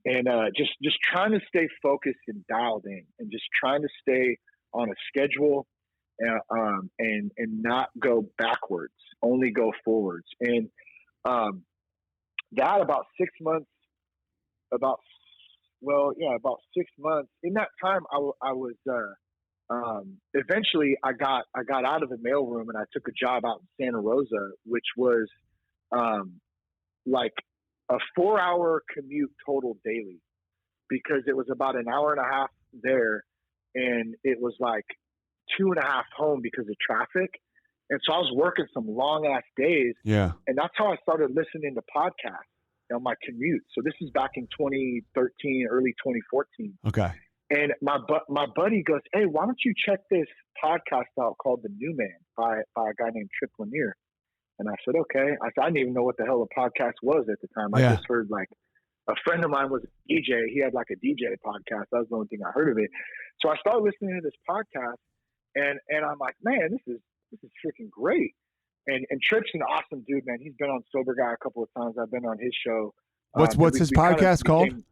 just trying to stay focused and dialed in, and just trying to stay on a schedule, and not go backwards, only go forwards. And that about 6 months, about 6 months. In that time, I was eventually I got out of the mailroom and I took a job out in Santa Rosa, which was like a 4-hour commute total daily, because it was about an hour and a half there, and it was like 2.5 home because of traffic. And so I was working some long ass days. Yeah. And that's how I started listening to podcasts on my commute. So this is back in 2013, early 2014. Okay. And my buddy goes, "Hey, why don't you check this podcast out called The New Man by a guy named Trip Lanier?" And I said, "Okay." I didn't even know what the hell a podcast was at the time. I just heard, like, a friend of mine was a DJ. He had like a DJ podcast. That was the only thing I heard of it. So I started listening to this podcast, and I'm like, man, this is freaking great. And Trip's an awesome dude, man. He's been on Sober Guy a couple of times. I've been on his show. What's his podcast called?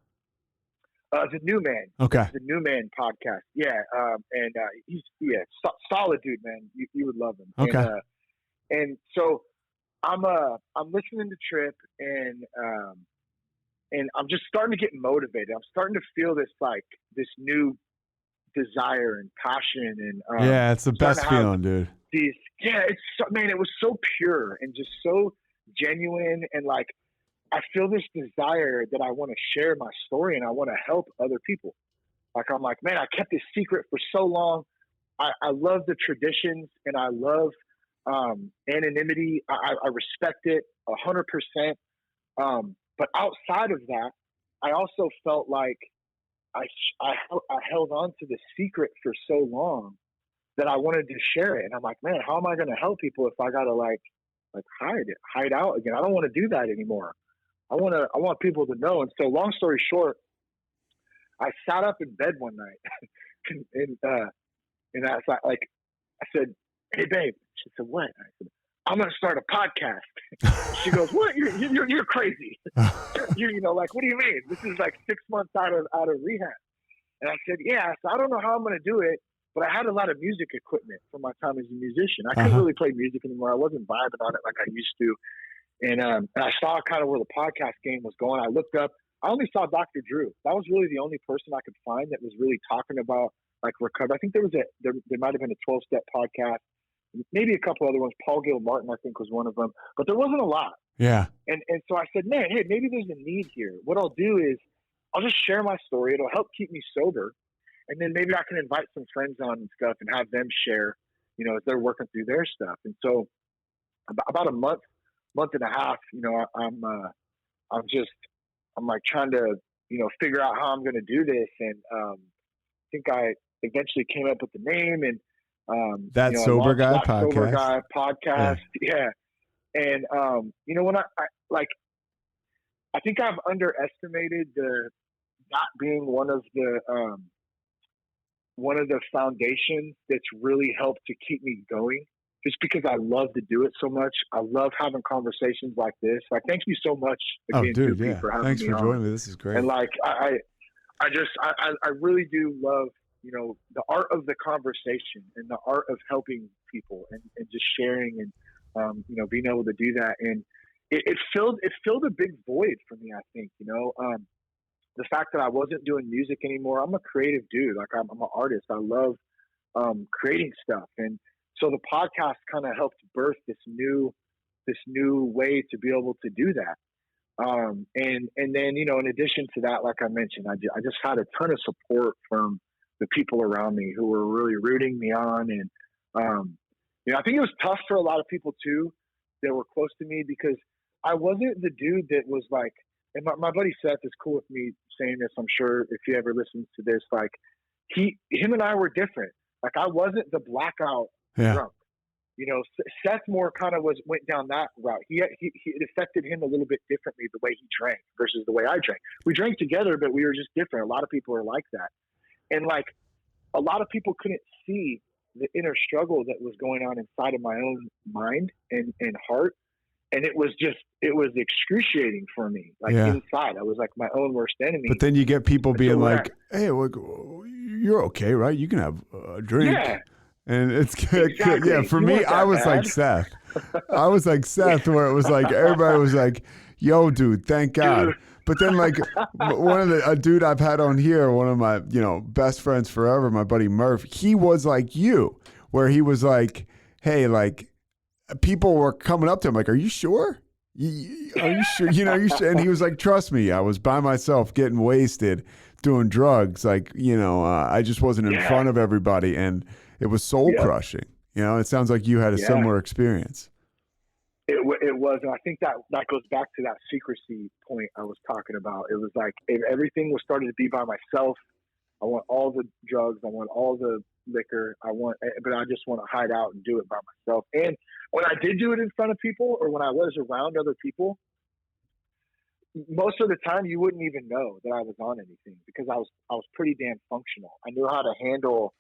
The New Man. Okay. It's the New Man podcast. Yeah. He's solid dude, man. You would love him. Okay. And so I'm listening to Trip, and I'm just starting to get motivated. I'm starting to feel this new desire and passion, and it's the best feeling, dude. It was so pure and just so genuine, and like I feel this desire that I want to share my story and I want to help other people. Like, I'm like, man, I kept this secret for so long. I love the traditions, and I love anonymity. I respect it 100%. But outside of that, I also felt like I held on to the secret for so long that I wanted to share it. And I'm like, man, how am I going to help people if I got to hide out again? I don't want to do that anymore. I want people to know. And so, long story short, I sat up in bed one night and I was like, I said, "Hey babe." She said, "What?" I said, "I'm going to start a podcast." She goes, "What? You're crazy." Like, what do you mean? This is like 6 months out of rehab. And I said, "Yeah." So I don't know how I'm going to do it, but I had a lot of music equipment from my time as a musician. I couldn't really play music anymore. I wasn't vibing on it like I used to. And I saw kind of where the podcast game was going. I looked up. I only saw Dr. Drew. That was really the only person I could find that was really talking about like recovery. I think there might have been a 12-step podcast, maybe a couple other ones. Paul Gilmartin, I think, was one of them, but there wasn't a lot. Yeah. And so I said, man, hey, maybe there's a need here. What I'll do is I'll just share my story. It'll help keep me sober. And then maybe I can invite some friends on and stuff and have them share, as they're working through their stuff. And so about a month and a half, I'm like trying to, figure out how I'm going to do this. And I think I eventually came up with the name, and That Sober Guy podcast. Sober Guy podcast. Yeah. And, when I think I've underestimated that being one of the foundations that's really helped to keep me going, just because I love to do it so much. I love having conversations like this. Like, thank you so much again, Dude, for having Thanks me for on. joining me. This is great. And like, I really do love, the art of the conversation and the art of helping people and just sharing and, being able to do that. And it filled a big void for me, I think, the fact that I wasn't doing music anymore. I'm a creative dude. Like, I'm an artist. I love creating stuff. And so the podcast kind of helped birth this new this new way to be able to do that. And then, in addition to that, like I mentioned, I just had a ton of support from the people around me who were really rooting me on. And, I think it was tough for a lot of people too that were close to me, because I wasn't the dude that was like, and my buddy Seth is cool with me saying this, I'm sure, if he ever listens to this, like him and I were different. Like I wasn't the blackout drunk. Seth more kind of went down that route. It affected him a little bit differently, the way he drank versus the way I drank. We drank together, but we were just different. A lot of people are like that. And like a lot of people couldn't see the inner struggle that was going on inside of my own mind and heart. And it was excruciating for me. Like inside, I was like my own worst enemy. But then you get people being like, hey, well, you're okay, right? You can have a drink. Yeah. And it's good. Exactly. Yeah, for me, I was like Seth. I was like Seth, where it was like everybody was like, "Yo, dude, thank God." Dude. But then, like a dude I've had on here, one of my best friends forever, my buddy Murph. He was like you, where he was like, "Hey, like people were coming up to him, like, are you sure? Are you sure? You sure?" And he was like, "Trust me, I was by myself, getting wasted, doing drugs. Like, I just wasn't in front of everybody and." It was soul crushing. It sounds like you had a similar experience. It was. And I think that goes back to that secrecy point I was talking about. It was like everything was starting to be by myself. I want all the drugs. I want all the liquor. But I just want to hide out and do it by myself. And when I did do it in front of people, or when I was around other people, most of the time you wouldn't even know that I was on anything, because I was pretty damn functional. I knew how to handle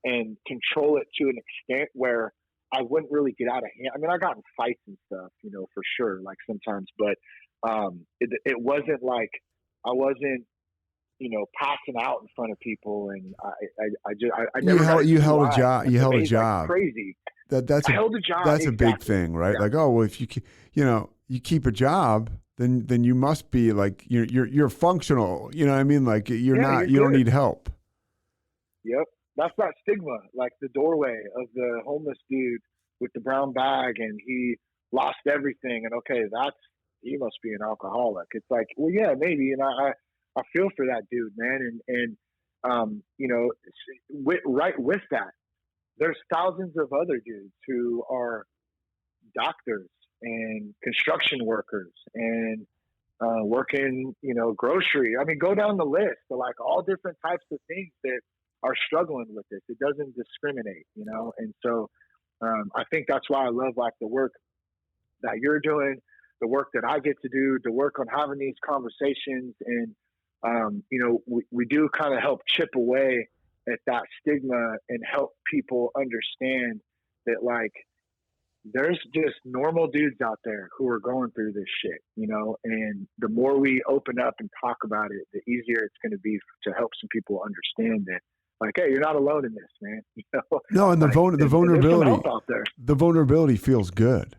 and control it to an extent where I wouldn't really get out of hand. I mean, I got in fights and stuff, for sure, like sometimes, but it wasn't like I wasn't, passing out in front of people. And I never you held a job. You held a job. Like crazy. I held a job. That's a big thing, right? Yeah. Like, oh, well, if you keep a job, then you must be like you're functional. You know what I mean? Like you don't need help. Yep. That's that stigma, like the doorway of the homeless dude with the brown bag, and he lost everything. And okay, he must be an alcoholic. It's like, well, yeah, maybe. And I feel for that dude, man. And right with that, there's thousands of other dudes who are doctors and construction workers and working, grocery. I mean, go down the list of like all different types of things that are struggling with this. It doesn't discriminate, and so I think that's why I love like the work that you're doing, the work that I get to do, the work on having these conversations, and we do kind of help chip away at that stigma and help people understand that like there's just normal dudes out there who are going through this shit, and the more we open up and talk about it, the easier it's going to be to help some people understand that. Like, hey, you're not alone in this, man. No, and the vulnerability out there. The vulnerability feels good,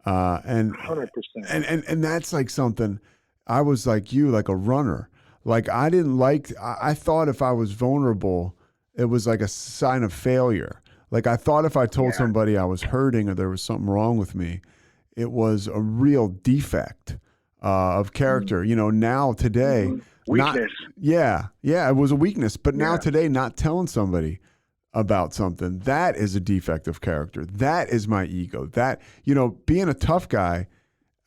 and 100%. And that's like something. I was like you, like a runner. Like I didn't like. I thought if I was vulnerable, it was like a sign of failure. Like I thought if I told somebody I was hurting or there was something wrong with me, it was a real defect of character. Now today. Mm-hmm. Weakness. It was a weakness. But now today, not telling somebody about something, that is a defect of character. That is my ego. That, being a tough guy,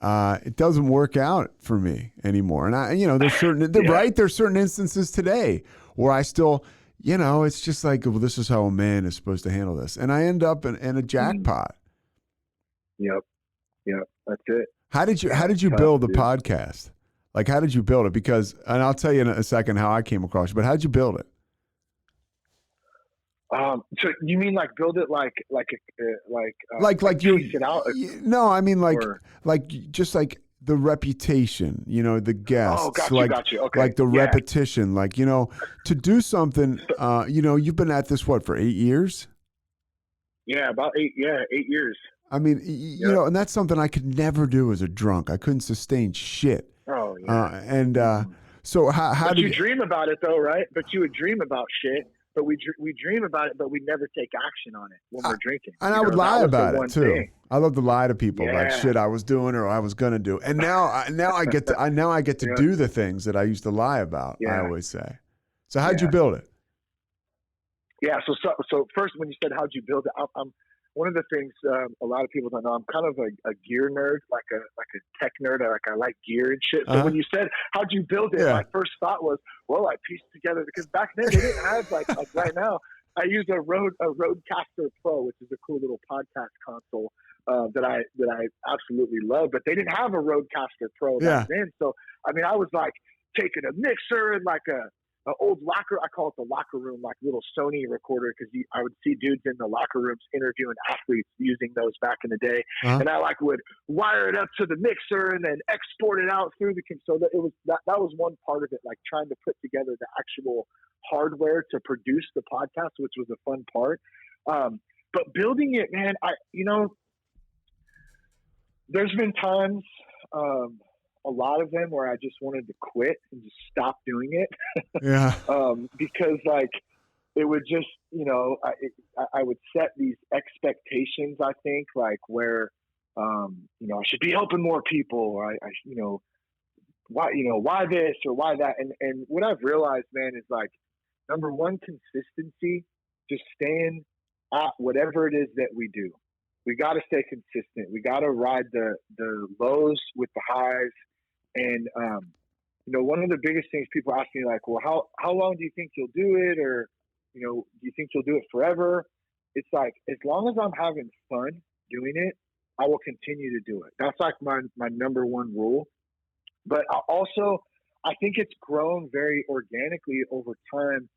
it doesn't work out for me anymore. And there's certain, there's certain instances today where I still, it's just like, well, this is how a man is supposed to handle this. And I end up in a jackpot. Yep. That's it. How did you build the podcast? Like, how did you build it? Because, and I'll tell you in a second how I came across it, but how did you build it? So you mean like build it like you piece it out? No, I mean like just like the reputation, the guests. Oh, got you. Okay. Like the repetition, like, to do something, you've been at this, for 8 years? Yeah, about 8 years. I mean, and that's something I could never do as a drunk. I couldn't sustain shit. Oh, yeah. So how did you dream about it though, right? But you would dream about shit. but we dream about it, but we never take action on it when we're drinking. And I would lie about it too. Thing. I love to lie to people like shit I was doing or I was gonna do. And now I get to do the things that I used to lie about. I always say. So how'd you build it? Yeah. So first, when you said how'd you build it, I'm one of the things a lot of people don't know. I'm kind of a gear nerd, like a tech nerd. I like gear and shit. So when you said how'd you build it, my first thought was, well, I pieced together, because back then they didn't have like right now. I use a Rodecaster Pro, which is a cool little podcast console that I absolutely love. But they didn't have a Rodecaster Pro back then. So I mean, I was like taking a mixer and like a old locker, I call it the locker room, like little Sony recorder, because I would see dudes in the locker rooms interviewing athletes using those back in the day, and I like would wire it up to the mixer and then export it out through the console. That it was that was one part of it, like trying to put together the actual hardware to produce the podcast, which was a fun part. But building it, man, there's been times. A lot of them where I just wanted to quit and just stop doing it. Because like it would just, I would set these expectations, I think, like where, I should be helping more people. Why this or why that? And what I've realized, man, is like, number one, consistency, just staying at whatever it is that we do. We got to stay consistent. We got to ride the lows with the highs. And, one of the biggest things people ask me, like, well, how long do you think you'll do it? Or, do you think you'll do it forever? It's like, as long as I'm having fun doing it, I will continue to do it. That's like my number one rule. But I think it's grown very organically over time,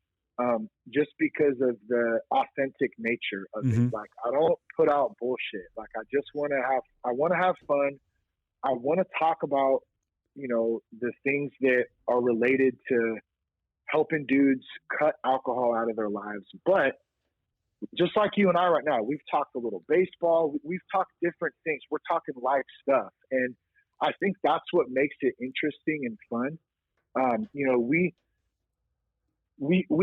just because of the authentic nature of it. Like, I don't put out bullshit. Like, I want to have fun. I want to talk about, the things that are related to helping dudes cut alcohol out of their lives. But just like you and I right now, we've talked a little baseball. We've talked different things. We're talking life stuff. And I think that's what makes it interesting and fun. We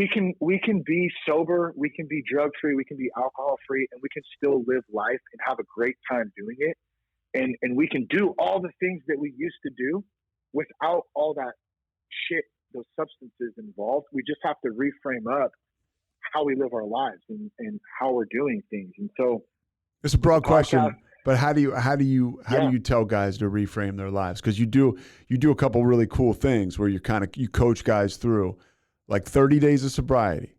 can be sober, we can be drug free, we can be alcohol free, and we can still live life and have a great time doing it. And we can do all the things that we used to do without all that shit, those substances involved. We just have to reframe up how we live our lives and how we're doing things. And so it's a broad question, but how do you tell guys to reframe their lives? Because you do a couple really cool things where you coach guys through like 30 days of sobriety.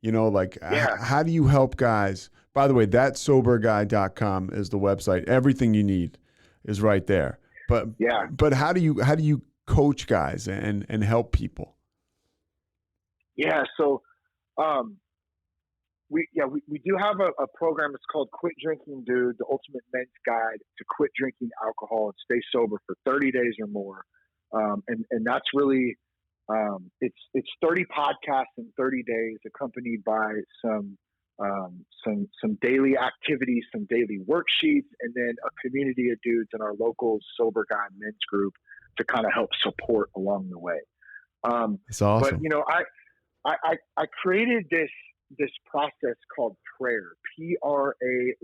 How do you help guys? By the way, thatsoberguy.com is the website. Everything you need is right there. But how do you coach guys and help people? Yeah. So, we do have a program. It's called Quit Drinking Dude, the Ultimate Men's Guide to Quit Drinking Alcohol and Stay Sober for 30 days or more. And that's really, it's 30 podcasts in 30 days, accompanied by some daily activities, some daily worksheets, and then a community of dudes in our local Sober Guy men's group to kind of help support along the way. It's awesome. But I created this process called prayer, PRAYR. It's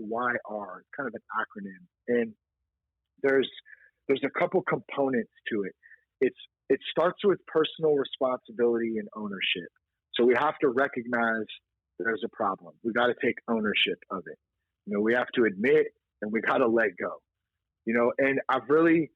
kind of an acronym, and there's a couple components to it. It starts with personal responsibility and ownership. So we have to recognize there's a problem. We got to take ownership of it. We have to admit, and we got to let go. And I've really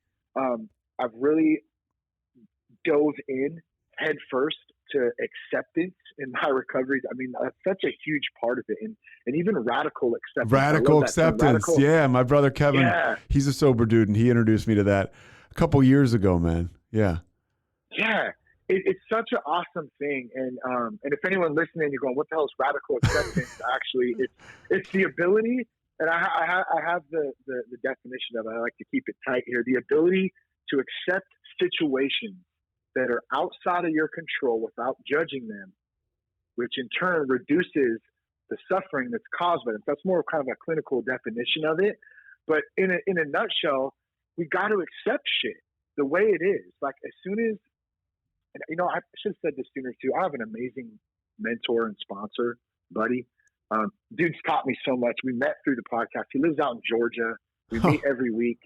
dove in head first to acceptance in my recovery. I mean, that's such a huge part of it, and even radical acceptance. Radical acceptance, yeah. My brother Kevin, he's a sober dude, and he introduced me to that a couple years ago, man. Yeah. It's such an awesome thing, and if anyone listening, you're going, "What the hell is radical acceptance?" Actually, it's the ability, and I have the definition of it. I like to keep it tight here. The ability to accept situations that are outside of your control without judging them, which in turn reduces the suffering that's caused by them. That's more kind of a clinical definition of it. But in a nutshell, we got to accept shit the way it is. Like, as soon as, I should have said this sooner too, I have an amazing mentor and sponsor, buddy. Dude's taught me so much. We met through the podcast. He lives out in Georgia. We meet every week.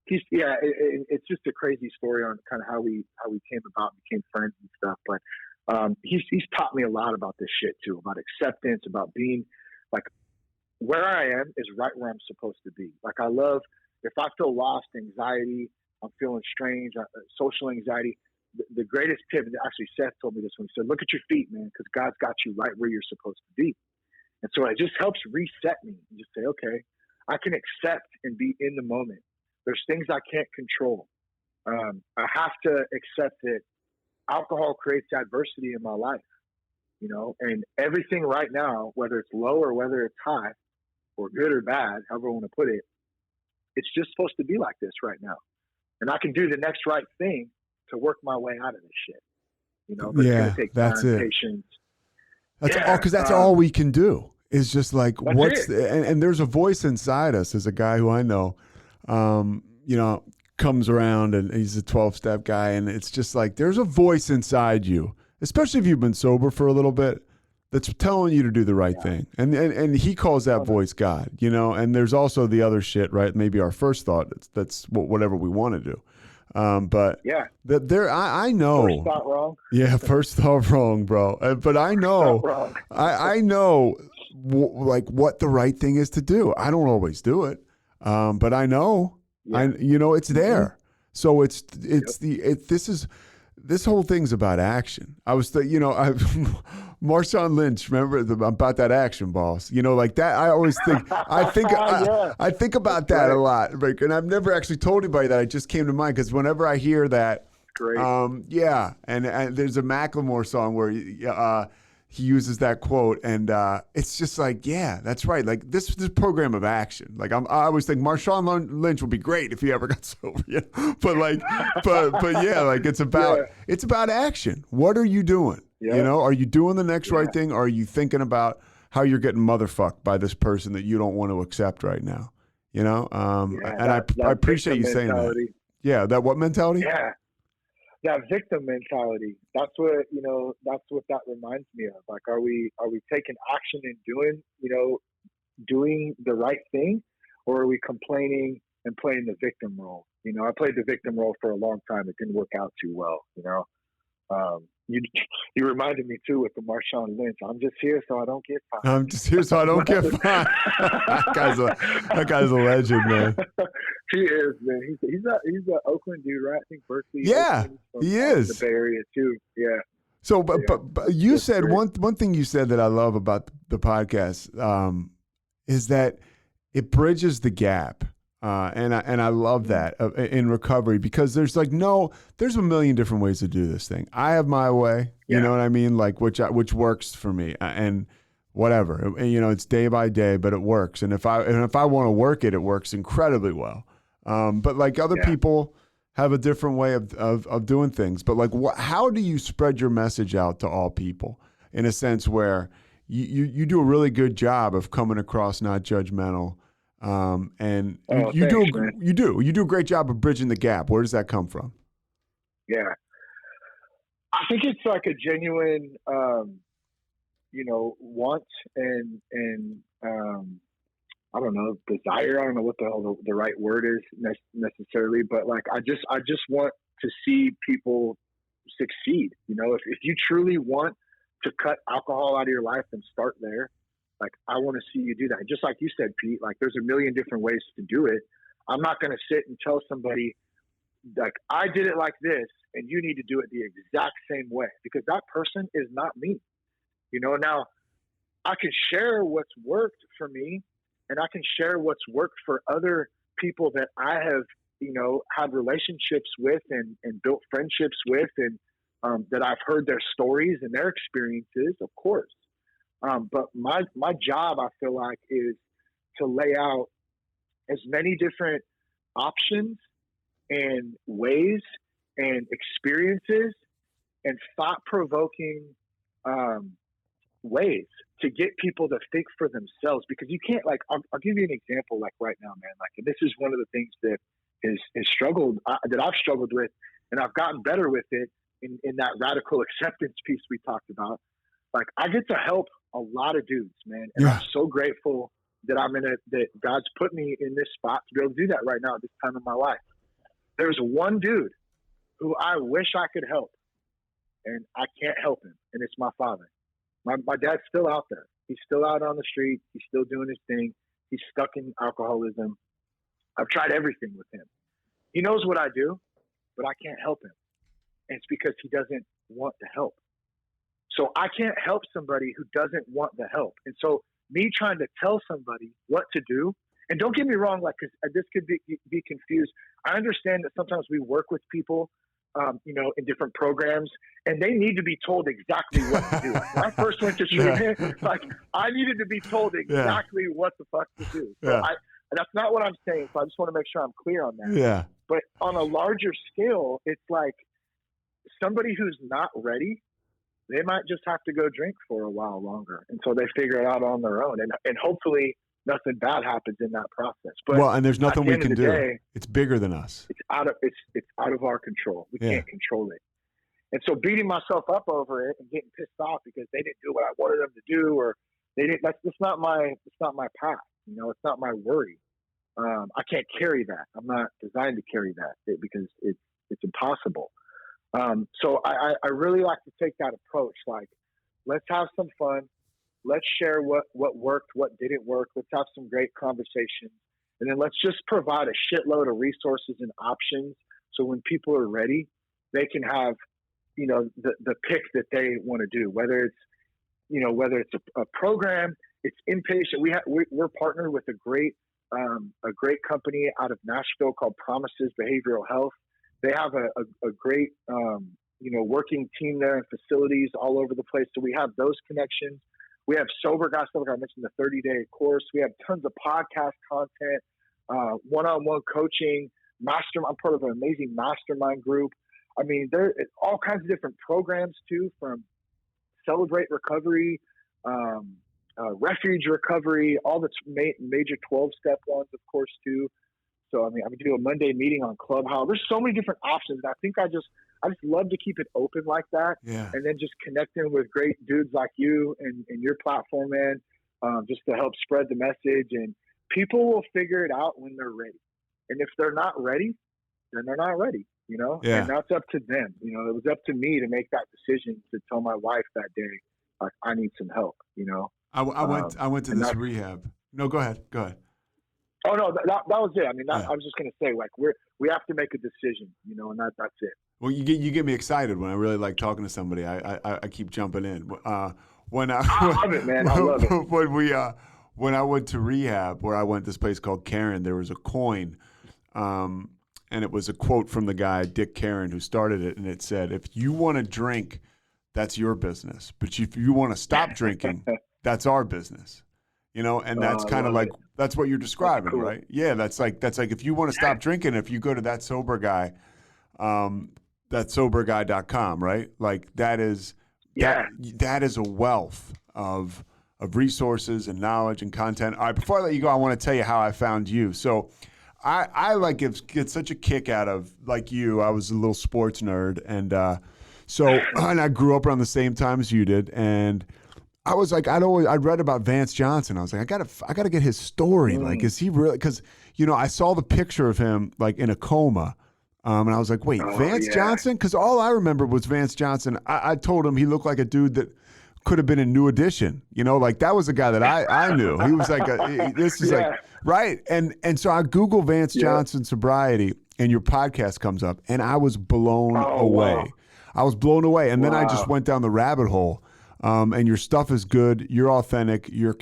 It's just a crazy story on kind of how we came about, became friends and stuff. But he's taught me a lot about this shit too, about acceptance, about being like where I am is right where I'm supposed to be. Like I love if I feel lost, anxiety, I'm feeling strange, social anxiety. The greatest tip, actually Seth told me this one. He said, "Look at your feet, man, because God's got you right where you're supposed to be." And so it just helps reset me and just say, okay, I can accept and be in the moment. There's things I can't control. I have to accept that alcohol creates adversity in my life, and everything right now, whether it's low or whether it's high or good or bad, however I want to put it, it's just supposed to be like this right now. And I can do the next right thing to work my way out of this shit. But it's going to take time, patience. That's all, because that's all we can do is just like and there's a voice inside us. As a guy who I know, comes around and he's a 12-step guy, and it's just like there's a voice inside you, especially if you've been sober for a little bit, that's telling you to do the right thing. And he calls that voice God, and there's also the other shit, right? Maybe our first thought, that's whatever we want to do. But I know. First thought wrong. Yeah, first thought wrong, bro. But I know, I know, what the right thing is to do. I don't always do it, but I know, it's there. So this whole thing's about action. I was, Marshawn Lynch, remember about that action, boss? Like that. I always think, I think about that a lot, Rick, and I've never actually told anybody that. It just came to mind because whenever I hear that, and there's a Macklemore song where he uses that quote, and it's just like, yeah, that's right. Like this program of action. Like I always think Marshawn Lynch would be great if he ever got sober. But yeah, like it's about action. What are you doing? Yeah. Are you doing the next right thing? Or are you thinking about how you're getting motherfucked by this person that you don't want to accept right now? I appreciate you saying that. Yeah, that what mentality? Yeah. That victim mentality. That's what that reminds me of. Like, are we taking action and doing the right thing, or are we complaining and playing the victim role? I played the victim role for a long time. It didn't work out too well. You reminded me too with the Marshawn Lynch. I'm just here so I don't get fined. I'm just here so I don't get fined. That guy's a legend, man. He is, man. He's a Oakland dude, right? I think Berkeley. Yeah, he is. The Bay Area too. Yeah. So, but you said great. one thing you said that I love about the podcast is that it bridges the gap. And I love that in recovery, because there's there's a million different ways to do this thing. I have my way, you know what I mean? Like, which works for me, and whatever, it's day by day, but it works. And if I want to work it, it works incredibly well. But like other people have a different way of doing things. But like, how do you spread your message out to all people in a sense where you do a really good job of coming across not judgmental? You do a great job of bridging the gap. Where does that come from? Yeah, I think it's like a genuine, want and I don't know, desire. I don't know what the hell the right word is necessarily, but like I just want to see people succeed. If you truly want to cut alcohol out of your life, then start there. Like, I want to see you do that. Just like you said, Pete, like there's a million different ways to do it. I'm not going to sit and tell somebody like I did it like this and you need to do it the exact same way, because that person is not me. Now I can share what's worked for me, and I can share what's worked for other people that I have, had relationships with and built friendships with, and that I've heard their stories and their experiences, of course. But my job, I feel like, is to lay out as many different options and ways and experiences and thought-provoking ways to get people to think for themselves. Because you can't, like, I'll give you an example, like right now, man. Like, and this is one of the things that is struggled, that I've struggled with, and I've gotten better with it in that radical acceptance piece we talked about. Like, I get to help a lot of dudes, man. And I'm so grateful that that God's put me in this spot to be able to do that right now at this time in my life. There's one dude who I wish I could help, and I can't help him, and it's my father. My dad's still out there. He's still out on the street. He's still doing his thing. He's stuck in alcoholism. I've tried everything with him. He knows what I do, but I can't help him. And it's because he doesn't want the help. So I can't help somebody who doesn't want the help. And so me trying to tell somebody what to do, and don't get me wrong, like, 'cause this could be confused. I understand that sometimes we work with people, in different programs, and they need to be told exactly what to do. Like, when I first went to treatment, like, I needed to be told exactly what the fuck to do. So that's not what I'm saying. So I just want to make sure I'm clear on that. Yeah. But on a larger scale, it's like somebody who's not ready, they might just have to go drink for a while longer until they figure it out on their own. And hopefully nothing bad happens in that process. But and there's nothing we can do. Day, it's bigger than us. It's out of our control. We can't control it. And so beating myself up over it and getting pissed off because they didn't do what I wanted them to do, or they didn't, it's not my path. It's not my worry. I can't carry that. I'm not designed to carry that because it's impossible. So I really like to take that approach. Like, let's have some fun. Let's share what worked, what didn't work. Let's have some great conversations. And then let's just provide a shitload of resources and options. So when people are ready, they can have, the pick that they want to do, whether it's a program, it's inpatient. We're partnered with a great company out of Nashville called Promises Behavioral Health. They have a great, working team there and facilities all over the place. So we have those connections. We have sober guys. I mentioned the 30-day course. We have tons of podcast content, one-on-one coaching, I'm part of an amazing mastermind group. I mean, there are all kinds of different programs too, from Celebrate Recovery, Refuge Recovery, all the major 12-step ones, of course, too. So, I mean, I would do a Monday meeting on Clubhouse. There's so many different options. I think I just love to keep it open like that. Yeah. And then just connecting with great dudes like you and your platform, man, just to help spread the message. And people will figure it out when they're ready. And if they're not ready, then they're not ready, Yeah. And that's up to them. It was up to me to make that decision to tell my wife that day, like, I need some help, I went to this rehab. No, go ahead. Oh no, that was it. I mean, I was just gonna say, like, we have to make a decision, and that's it. Well, you get me excited when I really like talking to somebody. I keep jumping in. I love it, man. I love it. When I went to rehab, where I went to this place called Karen, there was a coin, and it was a quote from the guy Dick Karen who started it, and it said, "If you want to drink, that's your business. But if you want to stop drinking, that's our business." And that's kind of like, that's what you're describing, cool. Right? Yeah, that's like if you want to stop drinking, if you go to That Sober Guy, that's soberguy.com, right? Like, that is a wealth of resources and knowledge and content. All right, before I let you go, I want to tell you how I found you. So I like get such a kick out of, like you, I was a little sports nerd, and and I grew up around the same time as you did, and I was like, I'd read about Vance Johnson. I was like, I gotta get his story. Like, is he really? Because I saw the picture of him like in a coma, and I was like, wait, Vance Johnson? Because all I remember was Vance Johnson. I told him he looked like a dude that could have been in New Edition. Like, that was a guy that I knew. He was like, this is like, right. And so I Google Vance Johnson sobriety, and your podcast comes up, and I was blown away. Wow. I was blown away, and then I just went down the rabbit hole. And your stuff is good. You're authentic. Your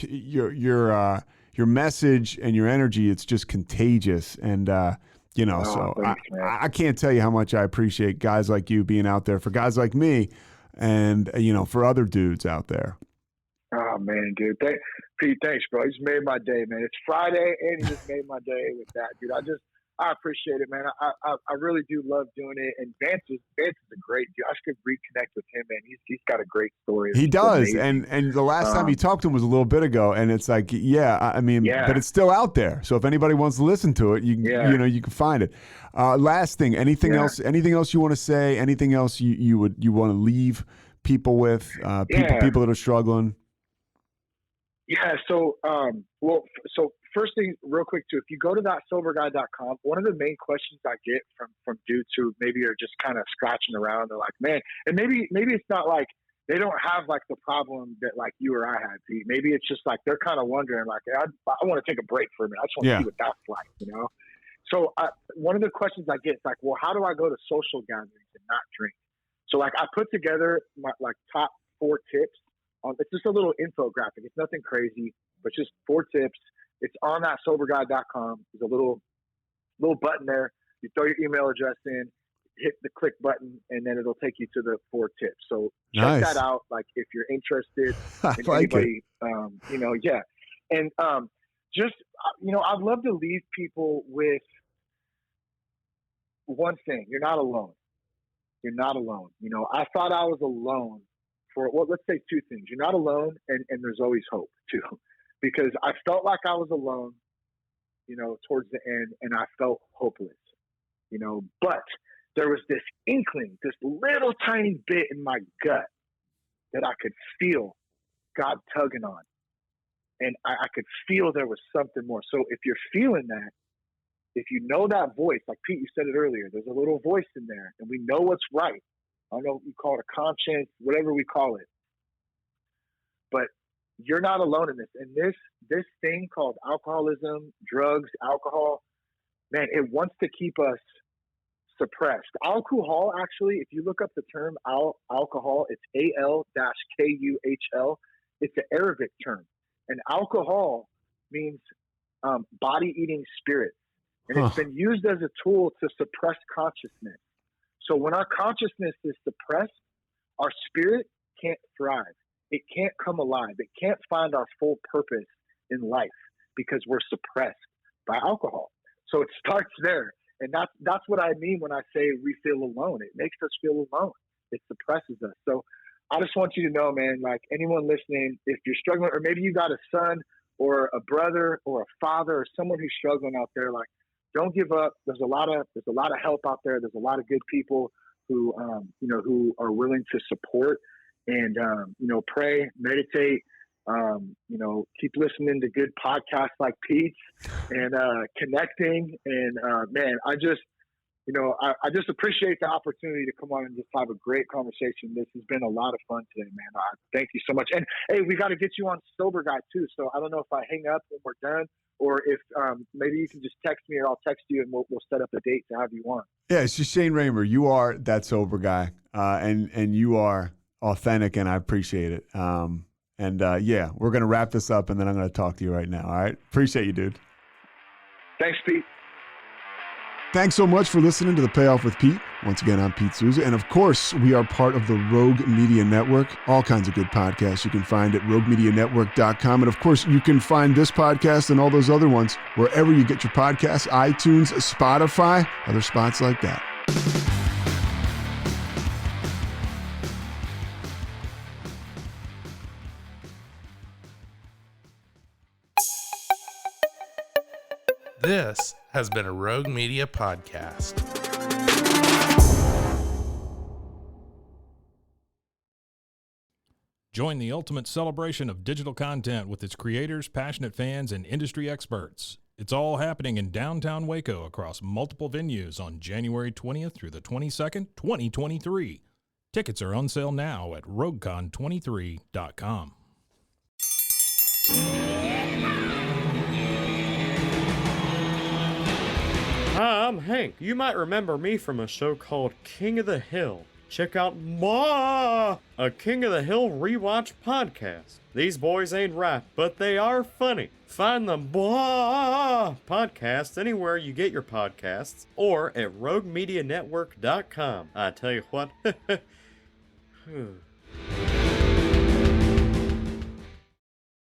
message and your energy, it's just contagious. And so thanks, I can't tell you how much I appreciate guys like you being out there for guys like me, and for other dudes out there. Oh man, dude, Pete, thanks, bro. You just made my day, man. It's Friday, and you just made my day with that, dude. I appreciate it, man. I really do love doing it. And Vance is a great dude. I should reconnect with him, man. He's got a great story. He does. And the last time you talked to him was a little bit ago, and it's like, but it's still out there. So if anybody wants to listen to it, you can find it. Last thing, anything else you want to say? Anything else you want to leave people with, people that are struggling? Yeah. So, so first thing real quick too, if you go to thatsoberguy.com, one of the main questions I get from dudes who maybe are just kind of scratching around, they're like, man, and maybe it's not like they don't have like the problem that like you or I had, Pete. Maybe it's just like, they're kind of wondering like, I want to take a break for a minute. I just want to see what that's like, you know? So one of the questions I get is like, well, how do I go to social gatherings and not drink? So like I put together my like top 4 tips. It's just a little infographic. It's nothing crazy, but just 4 tips. It's on that soberguy.com. There's a little button there. You throw your email address in, hit the click button, and then it'll take you to the 4 tips. So check that out. Like if you're interested in like anybody, you know, yeah. And just, you know, I'd love to leave people with one thing. You're not alone. You're not alone. You know, I thought I was alone for, well, let's say 2 things. You're not alone, and there's always hope too, because I felt like I was alone, you know, towards the end, and I felt hopeless, you know, but there was this inkling, this little tiny bit in my gut that I could feel God tugging on, and I could feel there was something more. So if you're feeling that, if you know that voice, like Pete, you said it earlier, there's a little voice in there, and we know what's right. I don't know what you call it, a conscience, whatever we call it. But you're not alone in this. And this thing called alcoholism, drugs, alcohol, man, it wants to keep us suppressed. Alcohol, actually, if you look up the term alcohol, it's AL-KUHL. It's an Arabic term. And alcohol means body-eating spirit. And it's been used as a tool to suppress consciousness. So when our consciousness is suppressed, our spirit can't thrive. It can't come alive. It can't find our full purpose in life because we're suppressed by alcohol. So it starts there. And that's what I mean when I say we feel alone. It makes us feel alone. It suppresses us. So I just want you to know, man, like anyone listening, if you're struggling, or maybe you got a son or a brother or a father or someone who's struggling out there, like, don't give up. There's a lot of help out there. There's a lot of good people who, you know, who are willing to support and, you know, pray, meditate, you know, keep listening to good podcasts like Pete's and connecting. And, man, I just appreciate the opportunity to come on and just have a great conversation. This has been a lot of fun today, man. Thank you so much. And hey, we got to get you on Sober Guy too. So I don't know if I hang up when we're done, or if maybe you can just text me, or I'll text you, and we'll set up a date to have you on. Yeah, it's just Shane Raymer. You are that sober guy, and you are authentic, and I appreciate it. Yeah, we're gonna wrap this up, and then I'm gonna talk to you right now. All right, appreciate you, dude. Thanks, Pete. Thanks so much for listening to The Payoff with Pete. Once again, I'm Pete Souza. And of course, we are part of the Rogue Media Network. All kinds of good podcasts you can find at roguemedianetwork.com. And of course, you can find this podcast and all those other ones wherever you get your podcasts, iTunes, Spotify, other spots like that. This has been a Rogue Media podcast. Join the ultimate celebration of digital content with its creators, passionate fans, and industry experts. It's all happening in downtown Waco across multiple venues on January 20th through the 22nd, 2023. Tickets are on sale now at roguecon23.com. Hi, I'm Hank. You might remember me from a show called King of the Hill. Check out a King of the Hill rewatch podcast. These boys ain't rap, but they are funny. Find the podcast anywhere you get your podcasts or at roguemedianetwork.com. I tell you what.